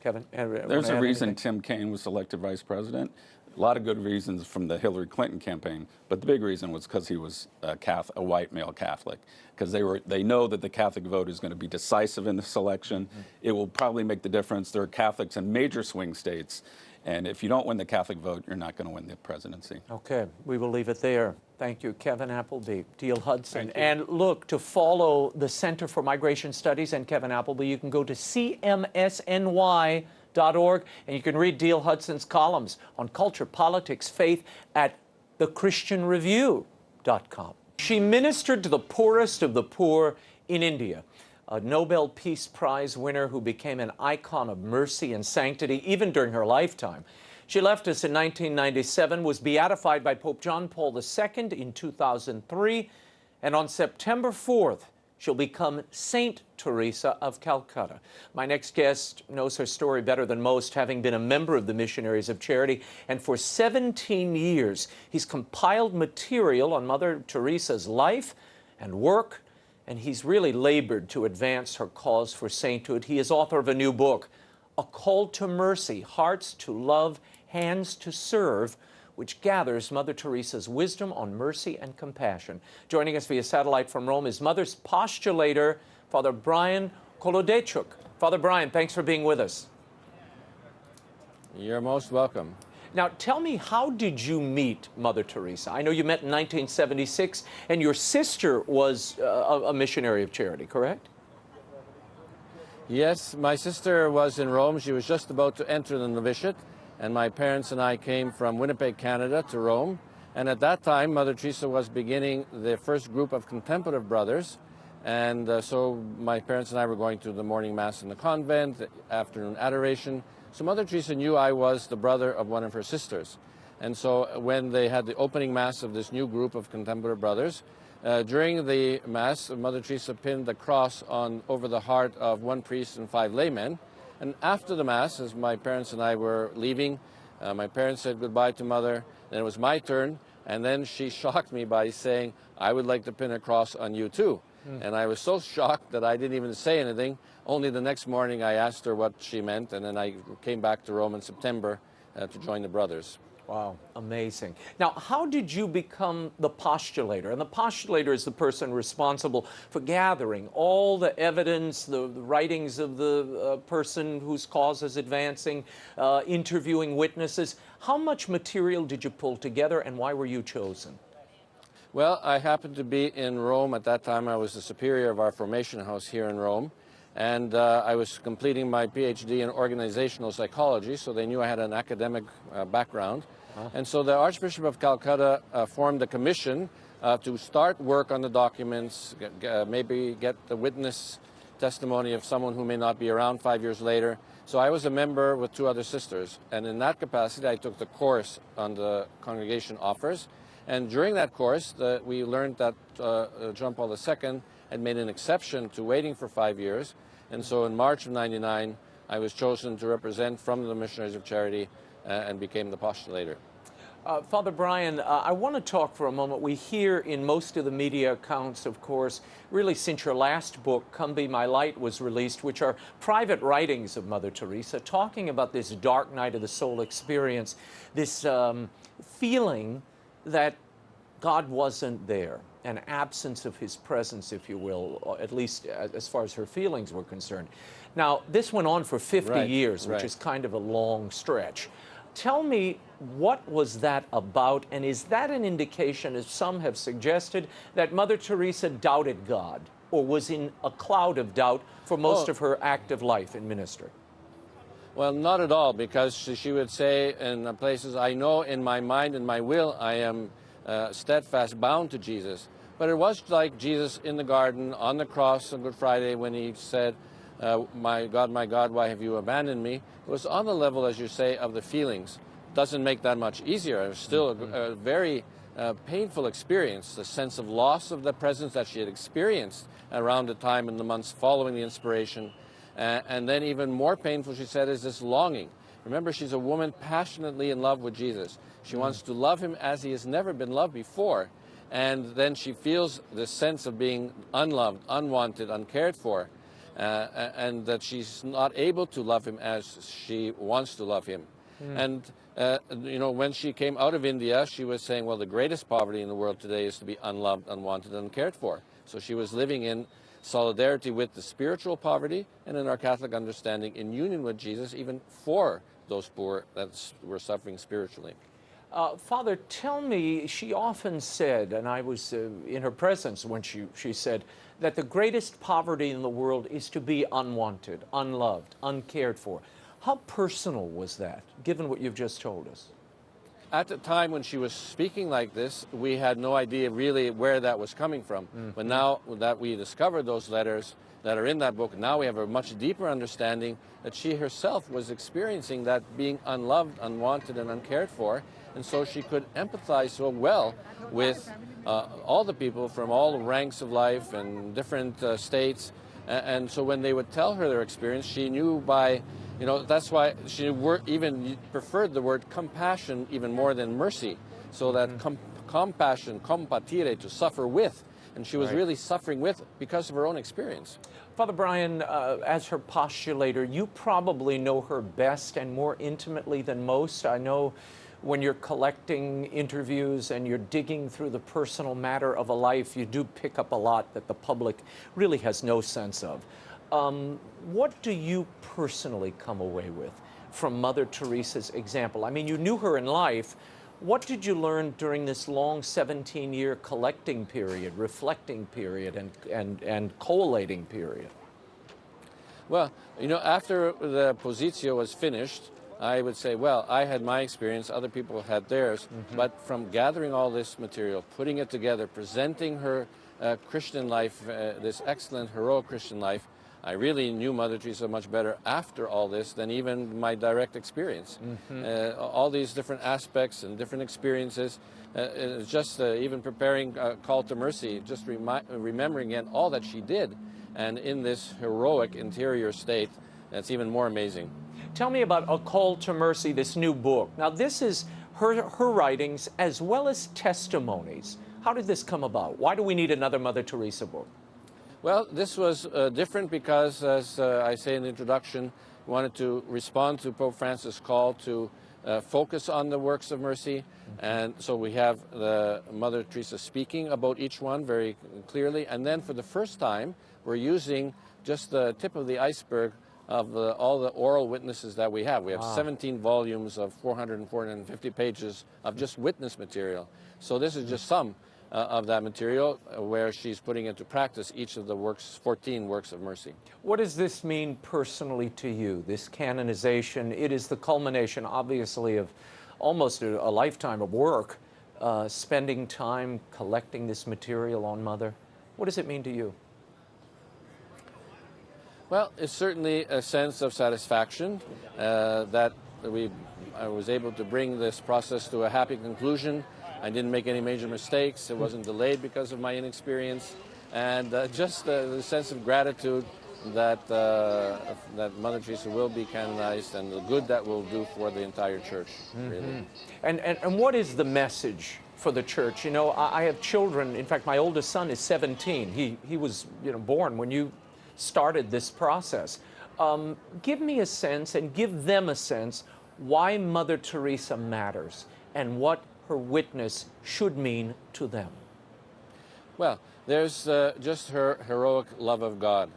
Speaker 1: Kevin?
Speaker 9: There's a reason Tim Kaine was elected vice president. A lot of good reasons from the Hillary Clinton campaign, but the big reason was because he was a white male Catholic. Because they know that the Catholic vote is going to be decisive in this election. It will probably make the difference. There are Catholics in major swing states, and if you don't win the Catholic vote, you're not going to win the presidency.
Speaker 1: Okay, we will leave it there. Thank you, Kevin Appleby, DEAL HUDSON. And look, to follow the Center for Migration Studies and Kevin Appleby, you can go to cmsny.org, and you can read DEAL HUDSON's columns on culture, politics, faith at thechristianreview.com. She ministered to the poorest of the poor in India, a Nobel Peace Prize winner who became an icon of mercy and sanctity even during her lifetime. She left us in 1997, was beatified by Pope John Paul II in 2003, and on September 4th, she'll become Saint Teresa of Calcutta. My next guest knows her story better than most, having been a member of the Missionaries of Charity, and for 17 years, he's compiled material on Mother Teresa's life and work, and he's really labored to advance her cause for sainthood. He is author of a new book, A Call to Mercy, Hearts to Love, Hands to Serve, which gathers Mother Teresa's wisdom on mercy and compassion. Joining us via satellite from Rome is Mother's postulator, Father Brian KOLODIEJCHUK. Father Brian, thanks for being with us.
Speaker 11: You're most welcome.
Speaker 1: Now, tell me, how did you meet Mother Teresa? I know you met in 1976, and your sister was a missionary of charity, correct?
Speaker 11: Yes, my sister was in Rome. She was just about to enter the novitiate, and my parents and I came from Winnipeg, Canada to Rome. And at that time, Mother Teresa was beginning the first group of contemplative brothers. And so my parents and I were going to the morning mass in the convent, the afternoon adoration. So Mother Teresa knew I was the brother of one of her sisters. And so when they had the opening mass of this new group of contemplative brothers, during the mass, Mother Teresa pinned the cross over the heart of one priest and 5 laymen. And after the mass, as my parents and I were leaving, my parents said goodbye to Mother. Then it was my turn, and then she shocked me by saying, I would like to pin a cross on you too. And I was so shocked that I didn't even say anything. Only the next morning I asked her what she meant, and then I came back to Rome in September to join the brothers.
Speaker 1: Wow, amazing. Now, how did you become the postulator? And the postulator is the person responsible for gathering all the evidence, the writings of the person whose cause is advancing, interviewing witnesses. How much material did you pull together, and why were you chosen?
Speaker 11: Well, I happened to be in Rome at that time. I was the superior of our formation house here in Rome, and I was completing my PhD in organizational psychology, so they knew I had an academic background. And so the Archbishop of Calcutta formed a commission to start work on the documents, maybe get the witness testimony of someone who may not be around 5 years later. So I was a member with 2 other sisters, and in that capacity I took the course on the congregation offers. And during that course, we learned that John Paul II had made an exception to waiting for 5 years. And so in March of '99, I was chosen to represent from the Missionaries of Charity and became the postulator.
Speaker 1: Father Brian, I want to talk for a moment. We hear in most of the media accounts, of course, really since your last book, Come Be My Light, was released, which are private writings of Mother Teresa, talking about this dark night of the soul experience, this feeling that God wasn't there, an absence of his presence, if you will, at least as far as her feelings were concerned. Now, this went on for 50 years, which is kind of a long stretch. Tell me, what was that about, and is that an indication, as some have suggested, that Mother Teresa doubted God, or was in a cloud of doubt for most of her active life in ministry?
Speaker 11: Well, not at all, because she would say in places, I know in my mind and my will I am steadfast bound to Jesus. But it was like Jesus in the garden on the cross on Good Friday when he said, my God, why have you abandoned me? It was on the level, as you say, of the feelings. Doesn't make that much easier. It was still a very painful experience, the sense of loss of the presence that she had experienced around the time in the months following the inspiration. And then even more painful, she said, is this longing. Remember, she's a woman passionately in love with Jesus. She wants to love him as he has never been loved before. And then she feels this sense of being unloved, unwanted, uncared for. And that she's not able to love him as she wants to love him. And, you know, when she came out of India, she was saying, well, the greatest poverty in the world today is to be unloved, unwanted, uncared for. So she was living in solidarity with the spiritual poverty, and in our Catholic understanding, in union with Jesus, even for those poor that were suffering spiritually.
Speaker 1: Father, tell me, she often said, and I was in her presence when she said, that the greatest poverty in the world is to be unwanted, unloved, uncared for. How personal was that, given what you've just told us?
Speaker 11: At the time when she was speaking like this, we had no idea really where that was coming from. But now that we discovered those letters that are in that book, now we have a much deeper understanding that she herself was experiencing that being unloved, unwanted, and uncared for. And so she could empathize so well with all the people from all ranks of life and different states. And so when they would tell her their experience, she knew by, you know, that's why she even preferred the word compassion even more than mercy. So that compassion, compatire, to suffer with. And she was really suffering with because of her own experience.
Speaker 1: Father Brian, as her postulator, you probably know her best and more intimately than most. I know when you're collecting interviews and you're digging through the personal matter of a life, you do pick up a lot that the public really has no sense of. What do you personally come away with from Mother Teresa's example? I mean, you knew her in life. What did you learn during this long 17-year collecting period, reflecting period, and collating period?
Speaker 11: Well, you know, after the Positio was finished, I would say, well, I had my experience, other people had theirs, but from gathering all this material, putting it together, presenting her Christian life, this excellent, heroic Christian life, I really knew Mother Teresa much better after all this than even my direct experience. All these different aspects and different experiences, just even preparing Call to Mercy, just remembering again all that she did, and in this heroic interior state, that's even more amazing.
Speaker 1: Tell me about A Call to Mercy, this new book. Now, this is her writings as well as testimonies. How did this come about? Why do we need another Mother Teresa book?
Speaker 11: Well, this was different because, as I say in the introduction, we wanted to respond to Pope Francis' call to focus on the works of mercy. And so we have the Mother Teresa speaking about each one very clearly. And then for the first time, we're using just the tip of the iceberg of all the oral witnesses that we have. We have 17 volumes of 400 and 450 pages of just witness material. So this is just some of that material where she's putting into practice each of the works, 14 works of mercy.
Speaker 1: What does this mean personally to you, this canonization? It is the culmination, obviously, of almost a lifetime of work, spending time collecting this material on Mother. What does it mean to you?
Speaker 11: Well, it's certainly a sense of satisfaction that I was able to bring this process to a happy conclusion. I didn't make any major mistakes. It wasn't delayed because of my inexperience. And just the sense of gratitude that, that Mother Teresa will be canonized and the good that will do for the entire church, really.
Speaker 1: And what is the message for the church? You know, I have children. In fact, my oldest son is 17. He was, you know, born when you started this process. Give me a sense and give them a sense why Mother Teresa matters and what her witness should mean to them.
Speaker 11: Well, there's just her heroic love of God,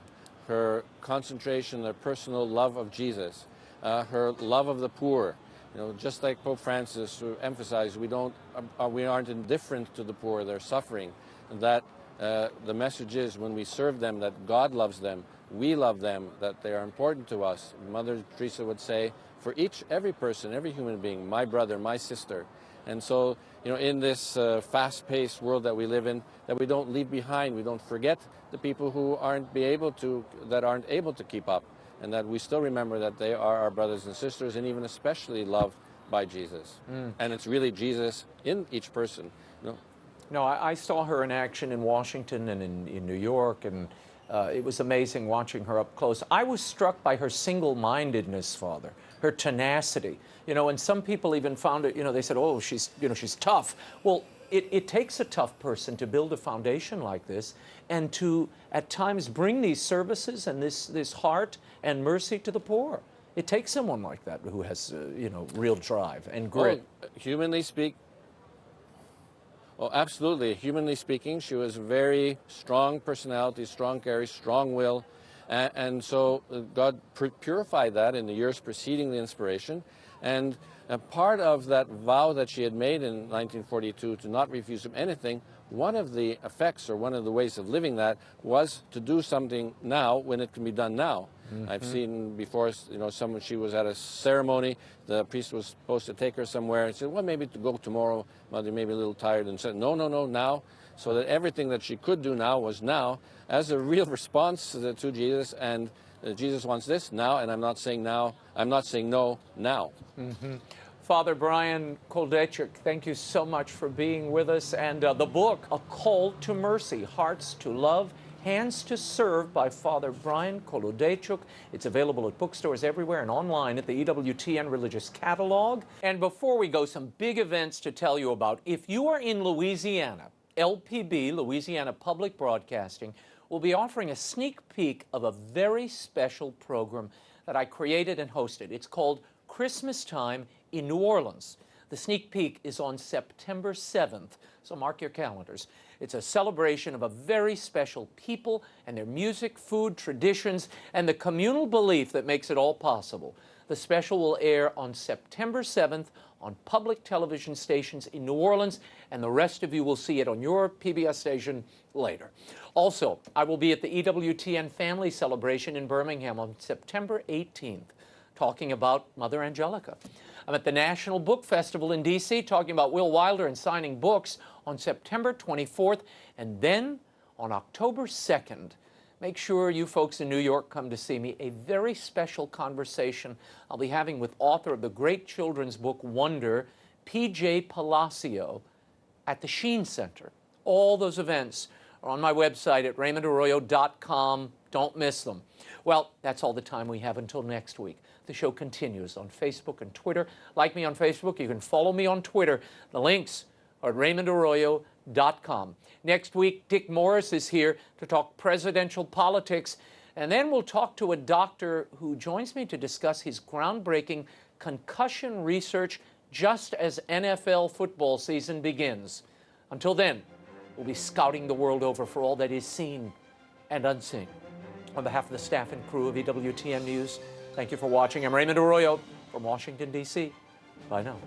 Speaker 11: her concentration, her personal love of Jesus, her love of the poor. You know, just like Pope Francis emphasized, we aren't indifferent to the poor, their suffering, and that the message is when we serve them that God loves them, we love them, that they are important to us. Mother Teresa would say, for every person, every human being, my brother, my sister. And so, you know, in this fast-paced world that we live in, that we don't leave behind, we don't forget the people who aren't able to keep up, and that we still remember that they are our brothers and sisters, and even especially loved by Jesus. And it's really Jesus in each person. You know?
Speaker 1: No, I saw her in action in Washington and in New York, and it was amazing watching her up close. I was struck by her single-mindedness, Father, her tenacity. You know, and some people even found it, you know, they said, oh, she's tough. Well, it takes a tough person to build a foundation like this and to, at times, bring these services and this heart and mercy to the poor. It takes someone like that who has, you know, real drive and grit.
Speaker 11: Oh, absolutely. Humanly speaking, she was a very strong personality, strong character, strong will. And so God purified that in the years preceding the inspiration. And a part of that vow that she had made in 1942 to not refuse him anything, one of the effects or one of the ways of living that was to do something now when it can be done now. I've seen before, you know, she was at a ceremony, the priest was supposed to take her somewhere and said, well, maybe to go tomorrow, Mother may be a little tired, and said, no, now. So that everything that she could do now was now as a real response to Jesus, and Jesus wants this now, and I'm not saying no, now.
Speaker 1: Father Brian KOLODIEJCHUK, thank you so much for being with us. And the book, A Call to Mercy, Hearts to Love, Hands to Serve by Father Brian KOLODIEJCHUK. It's available at bookstores everywhere and online at the EWTN Religious Catalog. And before we go, some big events to tell you about. If you are in Louisiana, LPB, Louisiana Public Broadcasting, will be offering a sneak peek of a very special program that I created and hosted. It's called Christmas Time in New Orleans. The sneak peek is on September 7th, so mark your calendars. It's a celebration of a very special people and their music, food, traditions, and the communal belief that makes it all possible. The special will air on September 7th on public television stations in New Orleans, and the rest of you will see it on your PBS station later. Also, I will be at the EWTN Family Celebration in Birmingham on September 18th, talking about Mother Angelica. I'm at the National Book Festival in D.C. talking about Will Wilder and signing books on September 24th, and then on October 2nd, make sure you folks in New York come to see me. A very special conversation I'll be having with author of the great children's book Wonder, P.J. Palacio, at the Sheen Center. All those events are on my website at RaymondArroyo.com. Don't miss them. Well, that's all the time we have until next week. The show continues on Facebook and Twitter. Like me on Facebook. You can follow me on Twitter. The links are at RaymondArroyo.com. Next week, Dick Morris is here to talk presidential politics. And then we'll talk to a doctor who joins me to discuss his groundbreaking concussion research just as NFL football season begins. Until then, we'll be scouting the world over for all that is seen and unseen. On behalf of the staff and crew of EWTN News, thank you for watching. I'm Raymond Arroyo from Washington, D.C. Bye now.